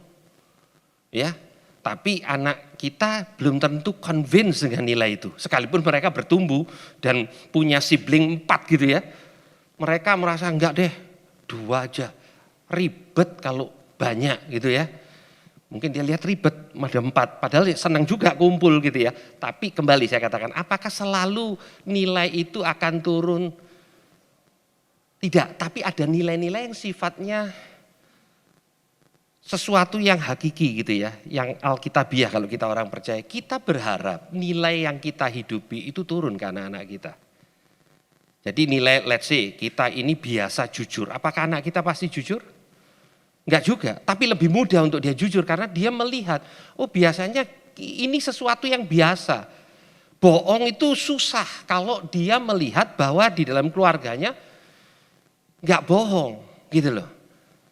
Ya, tapi anak kita belum tentu convince dengan nilai itu. Sekalipun mereka bertumbuh dan punya sibling 4 gitu ya. Mereka merasa enggak deh, 2 aja. Ribet kalau banyak gitu ya. Mungkin dia lihat ribet, ada 4. Padahal senang juga kumpul gitu ya. Tapi kembali saya katakan, apakah selalu nilai itu akan turun? Tidak, tapi ada nilai-nilai yang sifatnya sesuatu yang hakiki gitu ya, yang alkitabiah kalau kita orang percaya. Kita berharap nilai yang kita hidupi itu turun ke anak-anak kita. Jadi nilai, let's say kita ini biasa jujur, apakah anak kita pasti jujur? Enggak juga, tapi lebih mudah untuk dia jujur karena dia melihat, oh biasanya ini sesuatu yang biasa. Bohong itu susah kalau dia melihat bahwa di dalam keluarganya enggak bohong gitu loh.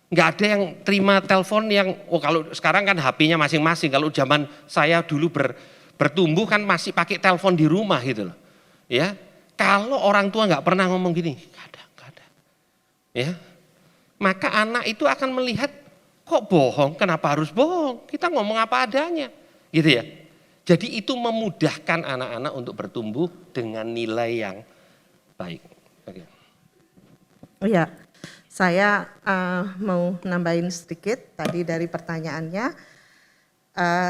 Enggak ada yang terima telepon yang, oh kalau sekarang kan HP-nya masing-masing, kalau zaman saya dulu bertumbuh kan masih pakai telepon di rumah gitu loh. Ya, kalau orang tua enggak pernah ngomong gini, enggak ada. Ya, maka anak itu akan melihat, kok bohong, kenapa harus bohong, kita ngomong apa adanya, gitu ya. Jadi itu memudahkan anak-anak untuk bertumbuh dengan nilai yang baik. Oke. Oh ya, saya mau nambahin sedikit tadi dari pertanyaannya.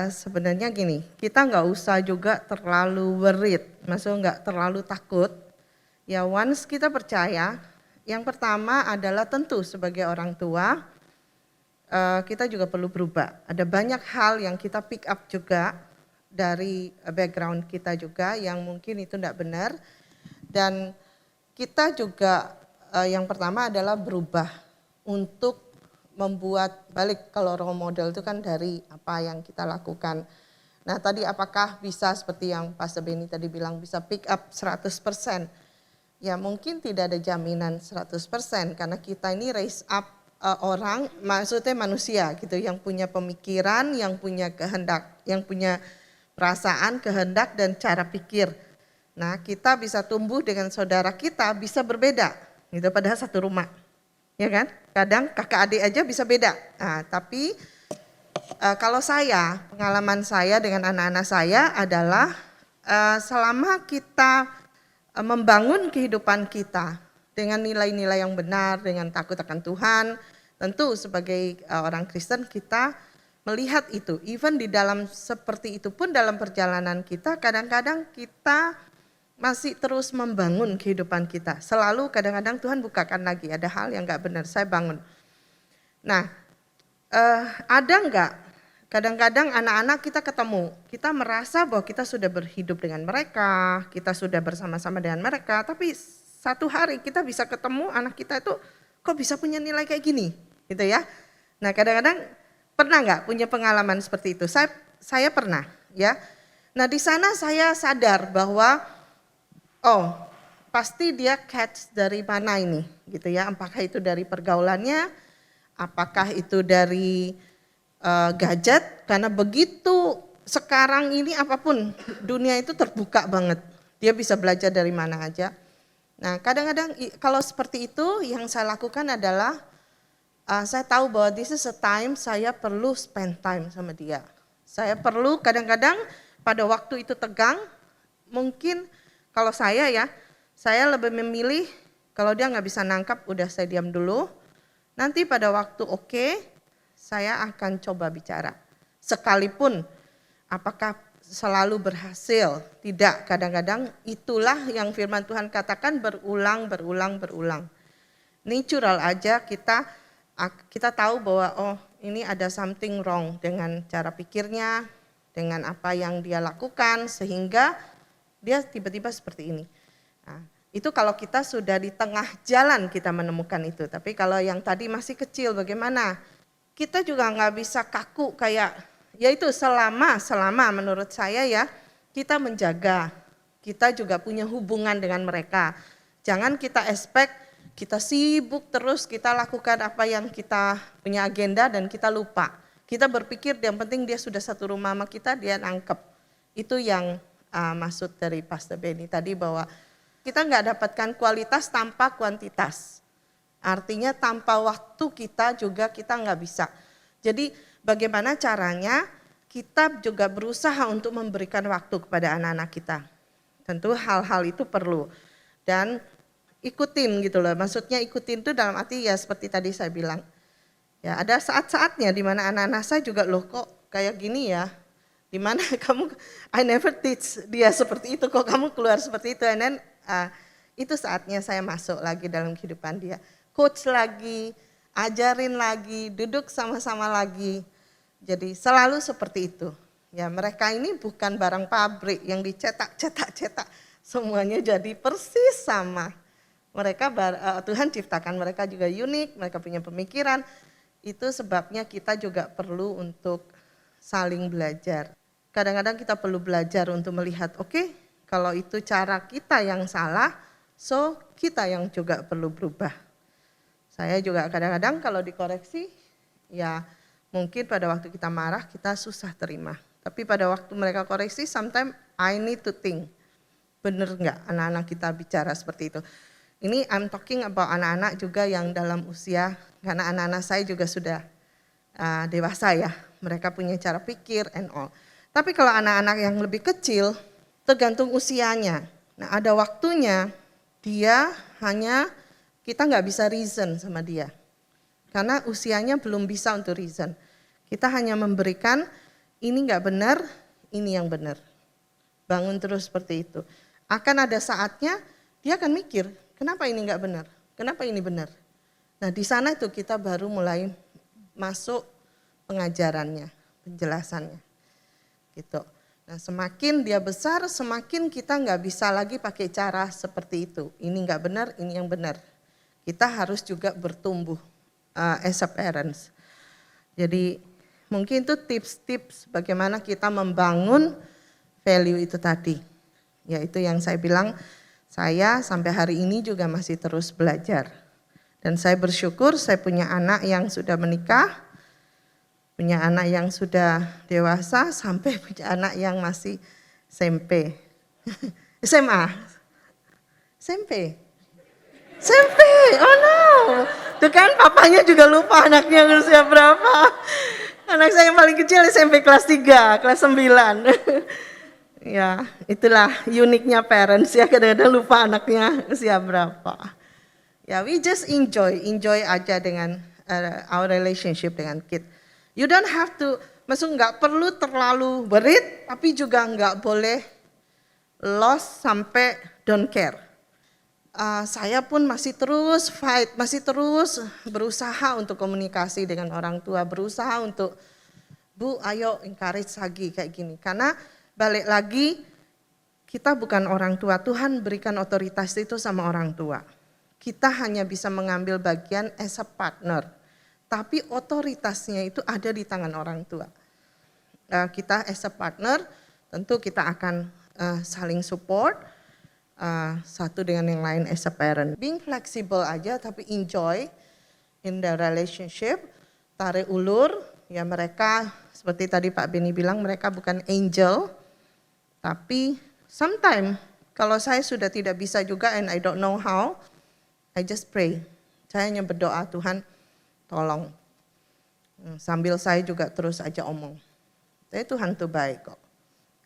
Sebenarnya gini, kita nggak usah juga terlalu worried, maksudnya nggak terlalu takut. Ya once kita percaya, yang pertama adalah tentu sebagai orang tua, kita juga perlu berubah. Ada banyak hal yang kita pick up juga dari background kita juga yang mungkin itu tidak benar. Dan kita juga yang pertama adalah berubah untuk membuat balik, kalau role model itu kan dari apa yang kita lakukan. Nah tadi apakah bisa seperti yang Pastor Benny tadi bilang bisa pick up 100%? Ya mungkin tidak ada jaminan 100% karena kita ini raise up orang, maksudnya manusia gitu, yang punya pemikiran, yang punya kehendak, yang punya perasaan, kehendak dan cara pikir. Nah kita bisa tumbuh dengan saudara kita bisa berbeda gitu padahal satu rumah. Ya kan? Kadang kakak adik aja bisa beda. Nah, tapi kalau saya, pengalaman saya dengan anak-anak saya adalah selama kita membangun kehidupan kita dengan nilai-nilai yang benar, dengan takut akan Tuhan, tentu sebagai orang Kristen kita melihat itu. Even di dalam seperti itu pun dalam perjalanan kita kadang-kadang kita masih terus membangun kehidupan kita. Selalu kadang-kadang Tuhan bukakan lagi, ada hal yang gak benar, saya bangun. Nah, ada enggak kadang-kadang anak-anak kita ketemu, kita merasa bahwa kita sudah berhidup dengan mereka, kita sudah bersama-sama dengan mereka, tapi satu hari kita bisa ketemu anak kita itu kok bisa punya nilai kayak gini, gitu ya. Nah kadang-kadang pernah enggak punya pengalaman seperti itu? Saya pernah ya. Nah di sana saya sadar bahwa oh, pasti dia catch dari mana ini, gitu ya. Apakah itu dari pergaulannya, apakah itu dari gadget, karena begitu sekarang ini apapun dunia itu terbuka banget. Dia bisa belajar dari mana aja. Nah, kadang-kadang kalau seperti itu yang saya lakukan adalah saya tahu bahwa this is a time saya perlu spend time sama dia. Saya perlu kadang-kadang pada waktu itu tegang, mungkin kalau saya lebih memilih kalau dia nggak bisa nangkap, udah saya diam dulu. Nanti pada waktu oke, saya akan coba bicara. Sekalipun apakah selalu berhasil? Tidak, kadang-kadang itulah yang firman Tuhan katakan berulang. Natural aja kita tahu bahwa oh ini ada something wrong dengan cara pikirnya, dengan apa yang dia lakukan sehingga dia tiba-tiba seperti ini. Nah, itu kalau kita sudah di tengah jalan kita menemukan itu. Tapi kalau yang tadi masih kecil bagaimana? Kita juga nggak bisa kaku kayak, yaitu selama menurut saya kita menjaga, kita juga punya hubungan dengan mereka. Jangan kita expect, kita sibuk terus, kita lakukan apa yang kita punya agenda dan kita lupa. Kita berpikir yang penting dia sudah satu rumah sama kita, dia nangkep. Itu yang maksud dari Pastor Benny tadi bahwa kita nggak dapatkan kualitas tanpa kuantitas. Artinya tanpa waktu kita juga kita nggak bisa. Jadi bagaimana caranya kita juga berusaha untuk memberikan waktu kepada anak-anak kita. Tentu hal-hal itu perlu. Dan ikutin gitu loh. Maksudnya ikutin itu dalam arti ya seperti tadi saya bilang. Ya ada saat-saatnya di mana anak-anak saya juga loh kok kayak gini ya. Di mana kamu, I never teach dia seperti itu, kok kamu keluar seperti itu. And then itu saatnya saya masuk lagi dalam kehidupan dia. Coach lagi, ajarin lagi, duduk sama-sama lagi. Jadi selalu seperti itu. Ya mereka ini bukan barang pabrik yang dicetak. Semuanya jadi persis sama. Mereka Tuhan ciptakan mereka juga unik, mereka punya pemikiran. Itu sebabnya kita juga perlu untuk saling belajar. Kadang-kadang kita perlu belajar untuk melihat, oke, kalau itu cara kita yang salah, so kita yang juga perlu berubah. Saya juga kadang-kadang kalau dikoreksi, ya mungkin pada waktu kita marah kita susah terima. Tapi pada waktu mereka koreksi, sometimes I need to think, benar nggak anak-anak kita bicara seperti itu. Ini I'm talking about anak-anak juga yang dalam usia, karena anak-anak saya juga sudah dewasa ya, mereka punya cara pikir and all. Tapi kalau anak-anak yang lebih kecil, tergantung usianya. Nah ada waktunya dia hanya, kita nggak bisa reason sama dia. Karena usianya belum bisa untuk reason. Kita hanya memberikan, ini nggak benar, ini yang benar. Bangun terus seperti itu. Akan ada saatnya dia akan mikir, kenapa ini nggak benar, kenapa ini benar. Nah di sana itu kita baru mulai masuk pengajarannya, penjelasannya. Gitu. Nah semakin dia besar, semakin kita nggak bisa lagi pakai cara seperti itu. Ini nggak benar, ini yang benar. Kita harus juga bertumbuh as a parents. Jadi mungkin itu tips-tips bagaimana kita membangun value itu tadi. Yaitu yang saya bilang, saya sampai hari ini juga masih terus belajar. Dan saya bersyukur saya punya anak yang sudah menikah, punya anak yang sudah dewasa, sampai punya anak yang masih SMP. SMA. SMP, oh no. Tuh kan papanya juga lupa anaknya usia berapa. Anak saya yang paling kecil SMP kelas 3, kelas 9. Ya, itulah uniknya parents ya, kadang-kadang lupa anaknya usia berapa. Ya, we just enjoy aja dengan our relationship dengan kid. You don't have to, maksud nggak perlu terlalu worried, tapi juga nggak boleh lost sampai don't care. Saya pun masih terus fight, masih terus berusaha untuk komunikasi dengan orang tua, berusaha untuk, Bu ayo encourage lagi kayak gini. Karena balik lagi, kita bukan orang tua, Tuhan berikan otoritas itu sama orang tua. Kita hanya bisa mengambil bagian as a partner. Tapi otoritasnya itu ada di tangan orang tua. Kita as a partner tentu kita akan saling support satu dengan yang lain as a parent. Being flexible aja tapi enjoy in the relationship. Tarik ulur, ya mereka seperti tadi Pak Benny bilang mereka bukan angel. Tapi sometimes Kalau saya sudah tidak bisa juga and I don't know how, I just pray. Saya hanya berdoa, Tuhan tolong. Sambil saya juga terus aja omong. Saya Tuhan tuh baik kok.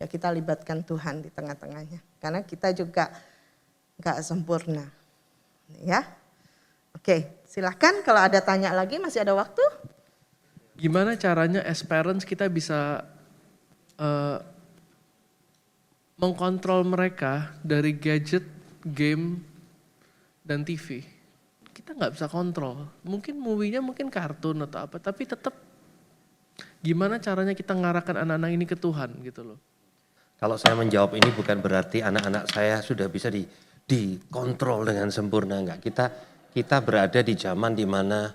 Ya kita libatkan Tuhan di tengah-tengahnya. Karena kita juga gak sempurna. Ya. Oke, silahkan kalau ada tanya lagi, masih ada waktu. Gimana caranya as parents kita bisa mengkontrol mereka dari gadget, game, dan TV? Kita nggak bisa kontrol. Mungkin movie-nya mungkin kartun atau apa, tapi tetap gimana caranya kita ngarahkan anak-anak ini ke Tuhan gitu loh. Kalau saya menjawab ini bukan berarti anak-anak saya sudah bisa dikontrol dengan sempurna, enggak. Kita berada di zaman di mana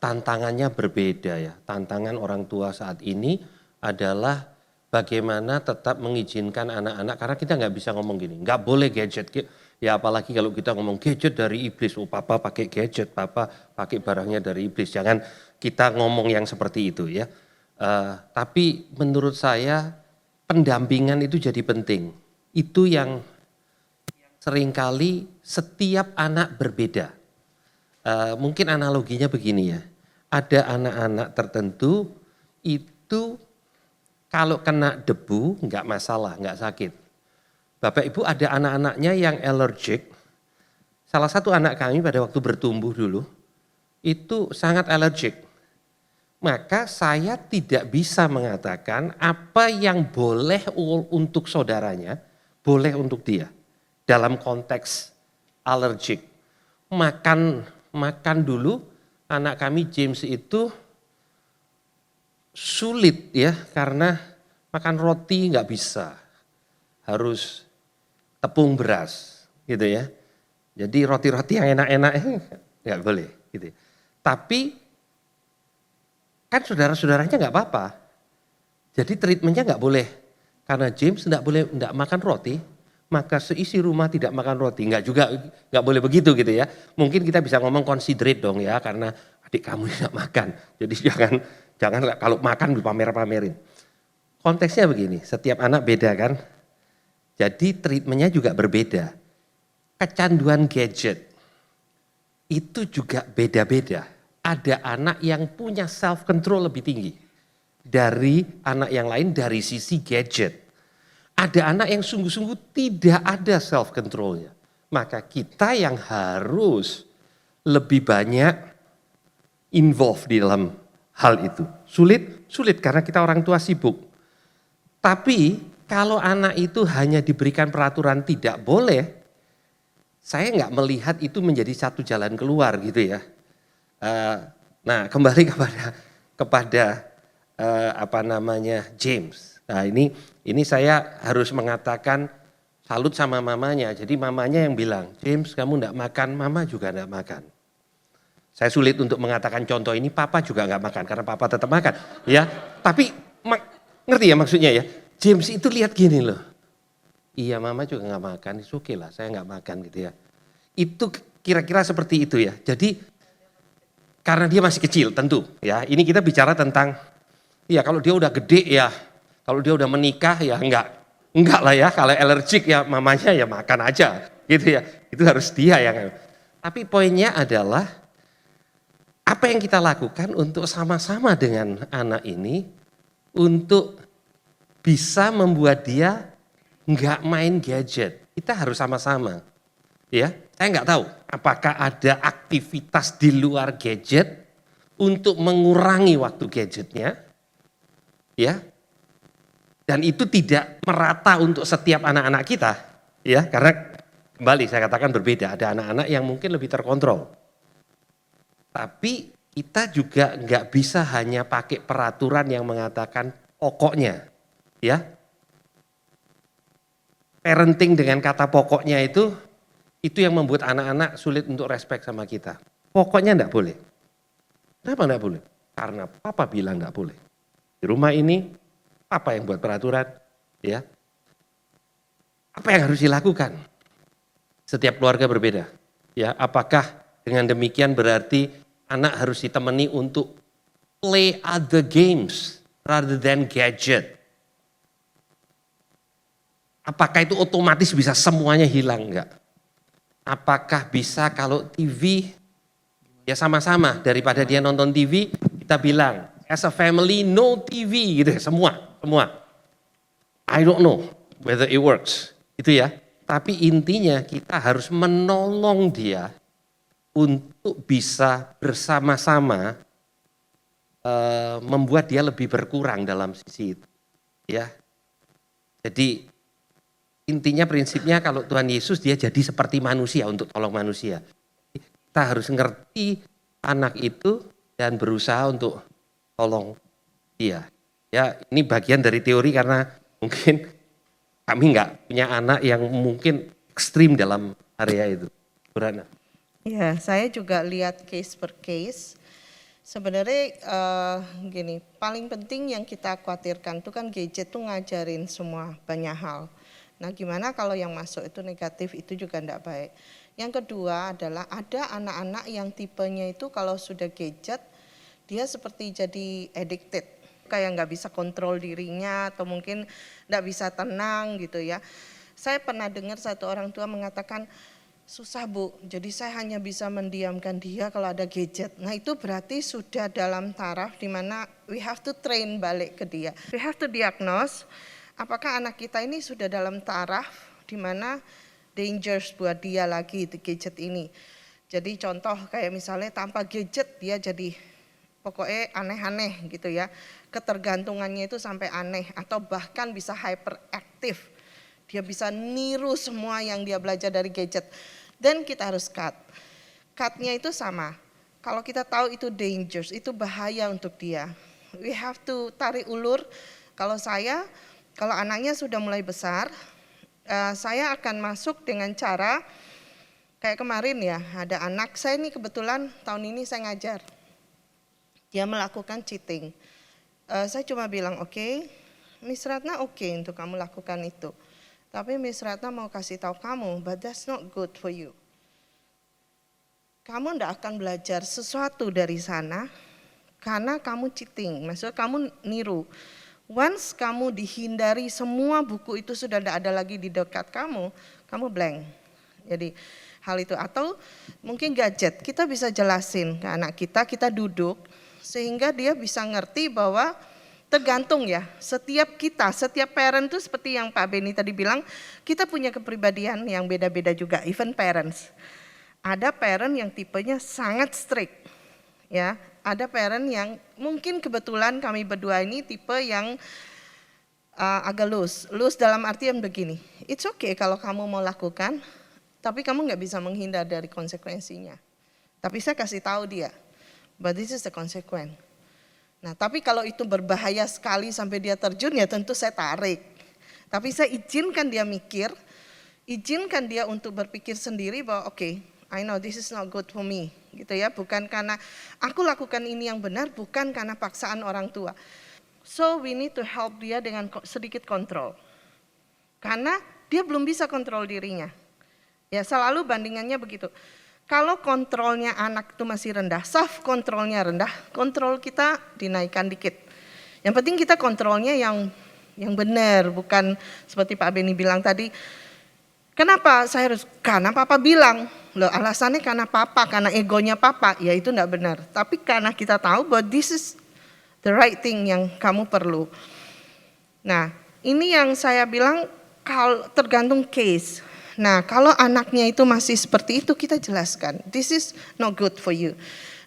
tantangannya berbeda ya. Tantangan orang tua saat ini adalah bagaimana tetap mengizinkan anak-anak, karena kita nggak bisa ngomong gini, nggak boleh gadget. Ya apalagi kalau kita ngomong gadget dari iblis, papa pakai gadget, papa pakai barangnya dari iblis. Jangan kita ngomong yang seperti itu ya. Tapi menurut saya pendampingan itu jadi penting. Itu yang seringkali setiap anak berbeda. Mungkin analoginya begini ya, ada anak-anak tertentu itu kalau kena debu nggak masalah, nggak sakit. Bapak Ibu ada anak-anaknya yang allergic. Salah satu anak kami pada waktu bertumbuh dulu itu sangat allergic. Maka saya tidak bisa mengatakan apa yang boleh untuk saudaranya, boleh untuk dia. Dalam konteks allergic. Makan dulu anak kami James itu sulit ya, karena makan roti nggak bisa, harus tepung beras gitu ya. Jadi roti-roti yang enak-enak nggak boleh gitu. Tapi kan saudara-saudaranya nggak apa-apa. Jadi treatmentnya nggak boleh, karena James nggak makan roti, maka seisi rumah tidak makan roti. Nggak boleh begitu gitu ya. Mungkin kita bisa ngomong considerate dong ya, karena adik kamu tidak makan. Jadi jangan kalau makan dipamer-pamerin. Konteksnya begini, setiap anak beda kan. Jadi treatmentnya juga berbeda. Kecanduan gadget itu juga beda-beda. Ada anak yang punya self control lebih tinggi dari anak yang lain dari sisi gadget. Ada anak yang sungguh-sungguh tidak ada self controlnya. Maka kita yang harus lebih banyak involved di dalam hal itu. Sulit karena kita orang tua sibuk. Tapi kalau anak itu hanya diberikan peraturan tidak boleh, saya nggak melihat itu menjadi satu jalan keluar gitu ya. Nah kembali kepada James. Nah ini saya harus mengatakan salut sama mamanya. Jadi mamanya yang bilang, James kamu nggak makan, mama juga nggak makan. Saya sulit untuk mengatakan contoh ini, papa juga nggak makan karena papa tetap makan, ya. Tapi ngerti ya maksudnya ya. James itu lihat gini loh, iya mama juga nggak makan, itu oke lah, saya nggak makan gitu ya. Itu kira-kira seperti itu ya. Jadi karena dia masih kecil tentu, ya. Ini kita bicara tentang, ya kalau dia udah gede ya, kalau dia udah menikah ya enggak lah ya. Kalau alergik ya mamanya ya makan aja, gitu ya. Itu harus dia yang. Tapi poinnya adalah apa yang kita lakukan untuk sama-sama dengan anak ini untuk bisa membuat dia nggak main gadget. Kita harus sama-sama. Ya, saya nggak tahu apakah ada aktivitas di luar gadget untuk mengurangi waktu gadgetnya. Ya. Dan itu tidak merata untuk setiap anak-anak kita. Ya, karena kembali saya katakan berbeda. Ada anak-anak yang mungkin lebih terkontrol. Tapi kita juga nggak bisa hanya pakai peraturan yang mengatakan pokoknya, ya. Parenting dengan kata pokoknya itu yang membuat anak-anak sulit untuk respect sama kita. Pokoknya nggak boleh. Kenapa nggak boleh? Karena papa bilang nggak boleh. Di rumah ini papa yang buat peraturan, ya. Apa yang harus dilakukan? Setiap keluarga berbeda, ya. Apakah dengan demikian berarti anak harus ditemani untuk play other games rather than gadget? Apakah itu otomatis bisa semuanya hilang? Enggak. Apakah bisa kalau TV, ya sama-sama, daripada dia nonton TV, kita bilang, as a family, no TV, gitu ya, semua. I don't know whether it works, itu ya. Tapi intinya kita harus menolong dia untuk bisa bersama-sama membuat dia lebih berkurang dalam sisi itu. Ya. Jadi intinya prinsipnya kalau Tuhan Yesus dia jadi seperti manusia untuk tolong manusia. Kita harus ngerti anak itu dan berusaha untuk tolong dia. Ya, ini bagian dari teori karena mungkin kami nggak punya anak yang mungkin ekstrim dalam area itu. Burana. Ya, saya juga lihat case per case. Sebenarnya gini, paling penting yang kita khawatirkan itu kan gadget tuh ngajarin semua banyak hal. Nah, gimana kalau yang masuk itu negatif, itu juga enggak baik. Yang kedua adalah ada anak-anak yang tipenya itu kalau sudah gadget, dia seperti jadi addicted. Kayak nggak bisa kontrol dirinya atau mungkin nggak bisa tenang gitu ya. Saya pernah dengar satu orang tua mengatakan, susah Bu, jadi saya hanya bisa mendiamkan dia kalau ada gadget. Nah itu berarti sudah dalam taraf di mana we have to train balik ke dia. We have to diagnose apakah anak kita ini sudah dalam taraf di mana dangerous buat dia lagi di gadget ini. Jadi contoh kayak misalnya tanpa gadget dia jadi pokoknya aneh-aneh gitu ya. Ketergantungannya itu sampai aneh atau bahkan bisa hyperaktif. Dia bisa niru semua yang dia belajar dari gadget. Dan kita harus cut. Cut-nya itu sama. Kalau kita tahu itu dangerous, itu bahaya untuk dia. We have to tarik ulur. Kalau anaknya sudah mulai besar, saya akan masuk dengan cara, kayak kemarin ya, ada anak saya ini kebetulan tahun ini saya ngajar. Dia melakukan cheating. Saya cuma bilang oke, Miss Ratna oke untuk kamu lakukan itu. Tapi Miss Ratna mau kasih tahu kamu, but that's not good for you. Kamu tidak akan belajar sesuatu dari sana karena kamu cheating, maksudnya kamu niru. Once kamu dihindari semua buku itu sudah tidak ada lagi di dekat kamu blank. Jadi hal itu atau mungkin gadget, kita bisa jelasin ke anak kita duduk sehingga dia bisa ngerti bahwa tergantung ya, setiap parent itu seperti yang Pak Beni tadi bilang, kita punya kepribadian yang beda-beda juga, even parents. Ada parent yang tipenya sangat strict, ya. Ada parent yang mungkin kebetulan kami berdua ini tipe yang agak loose dalam artian begini, it's okay kalau kamu mau lakukan, tapi kamu nggak bisa menghindar dari konsekuensinya. Tapi saya kasih tahu dia, but this is the consequence. Nah, tapi kalau itu berbahaya sekali sampai dia terjun ya tentu saya tarik. Tapi saya izinkan dia mikir, izinkan dia untuk berpikir sendiri bahwa oke, I know this is not good for me. Gitu ya, bukan karena aku lakukan ini yang benar, bukan karena paksaan orang tua. So we need to help dia dengan sedikit kontrol. Karena dia belum bisa kontrol dirinya. Ya selalu bandingannya begitu. Kalau kontrolnya anak itu masih rendah, self kontrolnya rendah, kontrol kita dinaikkan dikit. Yang penting kita kontrolnya yang benar, bukan seperti Pak Beni bilang tadi. Kenapa saya harus? Karena Papa bilang. Loh, alasannya karena Papa, karena egonya Papa. Ya itu enggak benar. Tapi karena kita tahu bahwa this is the right thing yang kamu perlu. Nah, ini yang saya bilang kalau tergantung case. Nah, kalau anaknya itu masih seperti itu kita jelaskan, this is not good for you.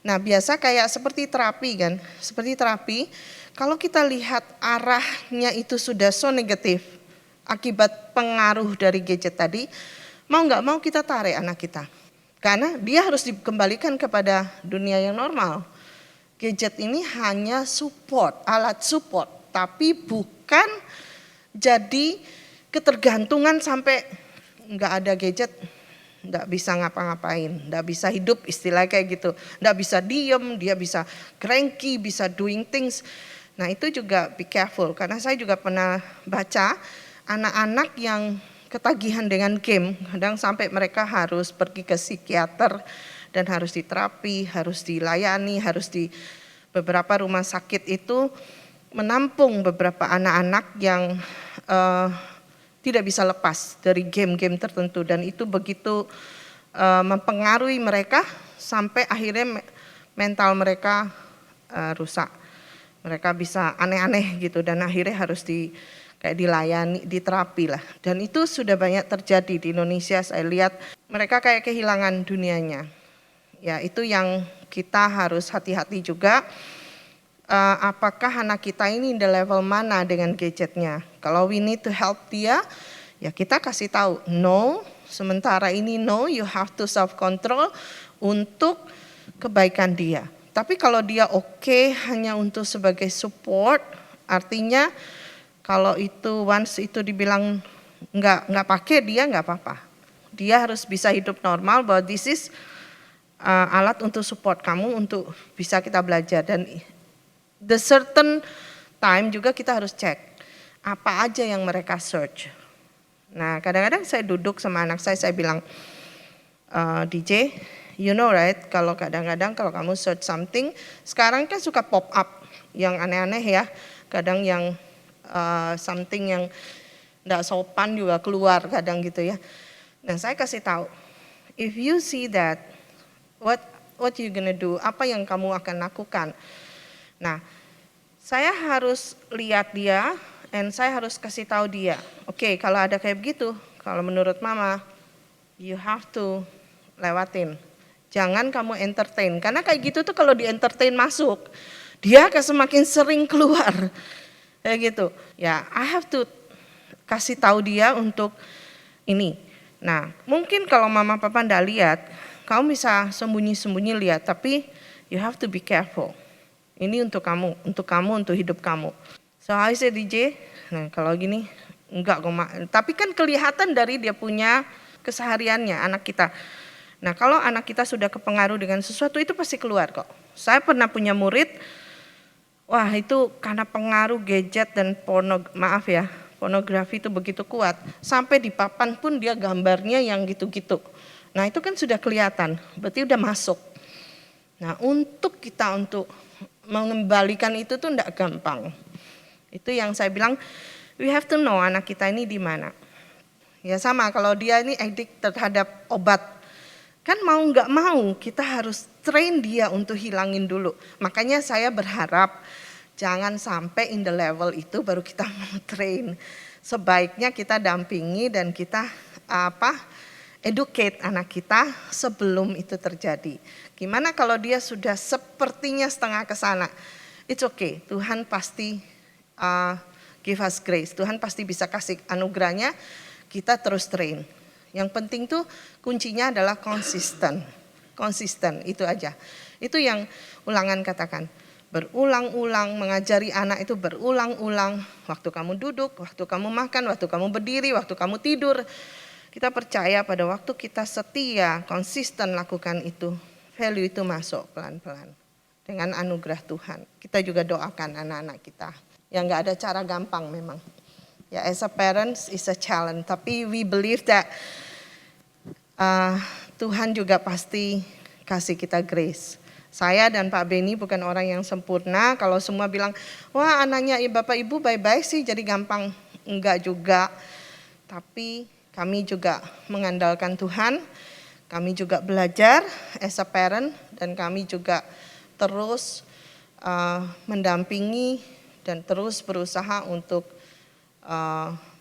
Nah, biasa kayak seperti terapi kan, seperti terapi, kalau kita lihat arahnya itu sudah so negatif, akibat pengaruh dari gadget tadi, mau nggak mau kita tarik anak kita. Karena dia harus dikembalikan kepada dunia yang normal. Gadget ini hanya support, alat support, tapi bukan jadi ketergantungan sampai nggak ada gadget, nggak bisa ngapa-ngapain, nggak bisa hidup istilah kayak gitu, nggak bisa diem, dia bisa cranky, bisa doing things. Nah itu juga be careful, karena saya juga pernah baca anak-anak yang ketagihan dengan game, kadang sampai mereka harus pergi ke psikiater dan harus diterapi, harus dilayani, harus di beberapa rumah sakit itu menampung beberapa anak-anak yang tidak bisa lepas dari game-game tertentu dan itu begitu mempengaruhi mereka sampai akhirnya mental mereka rusak. Mereka bisa aneh-aneh gitu dan akhirnya harus kayak dilayani, diterapi lah. Dan itu sudah banyak terjadi di Indonesia, saya lihat mereka kayak kehilangan dunianya. Ya itu yang kita harus hati-hati juga, apakah anak kita ini di level mana dengan gadgetnya. Kalau we need to help dia, ya kita kasih tahu, no, sementara ini no, you have to self control untuk kebaikan dia. Tapi kalau dia oke hanya untuk sebagai support, artinya kalau itu once itu dibilang nggak pakai dia nggak apa-apa. Dia harus bisa hidup normal bahwa this is alat untuk support kamu untuk bisa kita belajar dan the certain time juga kita harus cek apa aja yang mereka search. Nah kadang-kadang saya duduk sama anak saya bilang, DJ, you know right, kalau kadang-kadang kalau kamu search something, sekarang kan suka pop up yang aneh-aneh ya, kadang yang something yang tidak sopan juga keluar kadang gitu ya. Nah saya kasih tahu, if you see that, what you gonna do, apa yang kamu akan lakukan. Nah saya harus lihat dia, and saya harus kasih tahu dia, oke, kalau ada kayak begitu, kalau menurut mama, you have to lewatin. Jangan kamu entertain, karena kayak gitu tuh kalau di entertain masuk, dia akan semakin sering keluar. Kayak gitu. Ya, I have to kasih tahu dia untuk ini. Nah, mungkin kalau mama papa enggak lihat, kamu bisa sembunyi-sembunyi lihat, tapi you have to be careful. Ini untuk kamu, untuk hidup kamu. So I say DJ, nah kalau gini enggak kok, tapi kan kelihatan dari dia punya kesehariannya anak kita. Nah kalau anak kita sudah kepengaruh dengan sesuatu itu pasti keluar kok. Saya pernah punya murid, wah itu karena pengaruh gadget dan pornografi itu begitu kuat. Sampai di papan pun dia gambarnya yang gitu-gitu. Nah itu kan sudah kelihatan, berarti udah masuk. Nah untuk kita untuk mengembalikan itu tuh enggak gampang. Itu yang saya bilang, we have to know anak kita ini di mana. Ya sama kalau dia ini addict terhadap obat. Kan mau nggak mau kita harus train dia untuk hilangin dulu. Makanya saya berharap jangan sampai in the level itu baru kita mau train. Sebaiknya kita dampingi dan kita educate anak kita sebelum itu terjadi. Gimana kalau dia sudah sepertinya setengah ke sana? It's okay, Tuhan pasti give us grace. Tuhan pasti bisa kasih anugerahnya, kita terus train. Yang penting tuh kuncinya adalah konsisten. Konsisten, itu aja. Itu yang Ulangan katakan. Berulang-ulang, mengajari anak itu berulang-ulang. Waktu kamu duduk, waktu kamu makan, waktu kamu berdiri, waktu kamu tidur. Kita percaya pada waktu kita setia, konsisten lakukan itu, value itu masuk pelan-pelan. Dengan anugerah Tuhan. Kita juga doakan anak-anak kita. Yang gak ada cara gampang memang. Ya, as a parents is a challenge. Tapi we believe that Tuhan juga pasti kasih kita grace. Saya dan Pak Beni bukan orang yang sempurna. Kalau semua bilang, wah anaknya Bapak Ibu baik-baik sih jadi gampang. Enggak juga. Tapi kami juga mengandalkan Tuhan. Kami juga belajar as a parent. Dan kami juga terus mendampingi dan terus berusaha untuk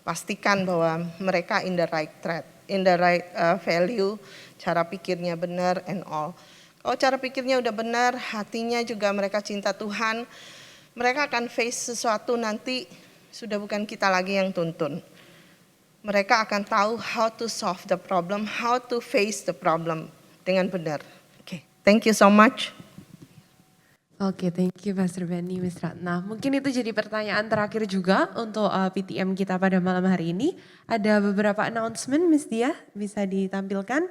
pastikan bahwa mereka in the right track, in the right value, cara pikirnya benar and all. Kalau cara pikirnya udah benar, hatinya juga mereka cinta Tuhan, mereka akan face sesuatu nanti sudah bukan kita lagi yang tuntun. Mereka akan tahu how to solve the problem, how to face the problem dengan benar. Okay, thank you so much. Oke, thank you Pastor Benny, Miss Ratna. Mungkin itu jadi pertanyaan terakhir juga untuk PTM kita pada malam hari ini. Ada beberapa announcement, Miss Dia, bisa ditampilkan?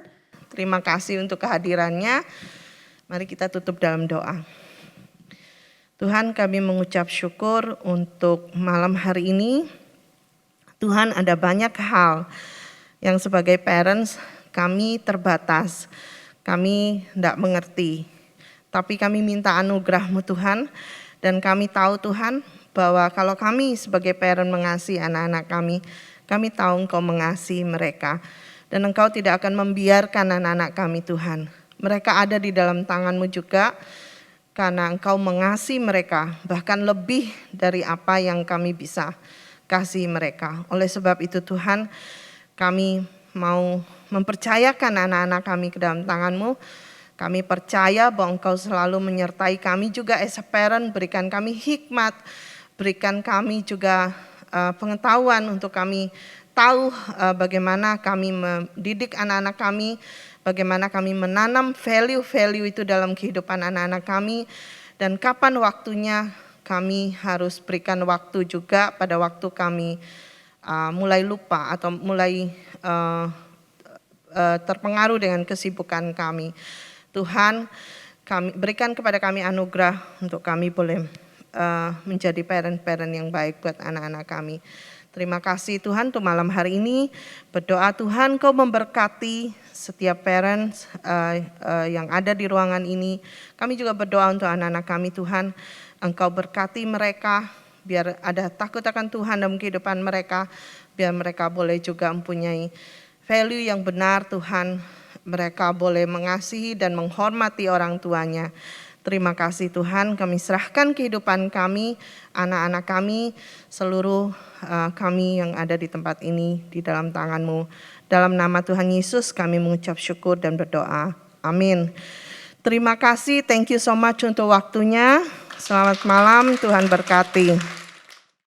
Terima kasih untuk kehadirannya. Mari kita tutup dalam doa. Tuhan, kami mengucap syukur untuk malam hari ini. Tuhan, ada banyak hal yang sebagai parents kami terbatas. Kami tidak mengerti. Tapi kami minta anugerah-Mu Tuhan, dan kami tahu Tuhan bahwa kalau kami sebagai parent mengasihi anak-anak kami, Kami tahu Engkau mengasihi mereka dan Engkau tidak akan membiarkan anak-anak kami Tuhan. Mereka ada di dalam tangan-Mu juga karena Engkau mengasihi mereka bahkan lebih dari apa yang kami bisa kasih mereka. Oleh sebab itu Tuhan, kami mau mempercayakan anak-anak kami ke dalam tangan-Mu. Kami percaya bahwa Engkau selalu menyertai kami juga as a parent, berikan kami hikmat, berikan kami juga pengetahuan untuk kami tahu bagaimana kami mendidik anak-anak kami, bagaimana kami menanam value-value itu dalam kehidupan anak-anak kami, dan kapan waktunya kami harus berikan waktu juga pada waktu kami mulai lupa atau mulai terpengaruh dengan kesibukan kami. Tuhan, kami berikan kepada kami anugerah untuk kami boleh menjadi parent-parent yang baik buat anak-anak kami. Terima kasih Tuhan untuk malam hari ini. Berdoa Tuhan Kau memberkati setiap parents yang ada di ruangan ini. Kami juga berdoa untuk anak-anak kami Tuhan. Engkau berkati mereka, biar ada takut akan Tuhan dalam kehidupan mereka. Biar mereka boleh juga mempunyai value yang benar Tuhan. Mereka boleh mengasihi dan menghormati orang tuanya. Terima kasih Tuhan, kami serahkan kehidupan kami, anak-anak kami, seluruh kami yang ada di tempat ini di dalam tangan-Mu. Dalam nama Tuhan Yesus kami mengucap syukur dan berdoa. Amin. Terima kasih, thank you so much untuk waktunya. Selamat malam, Tuhan berkati.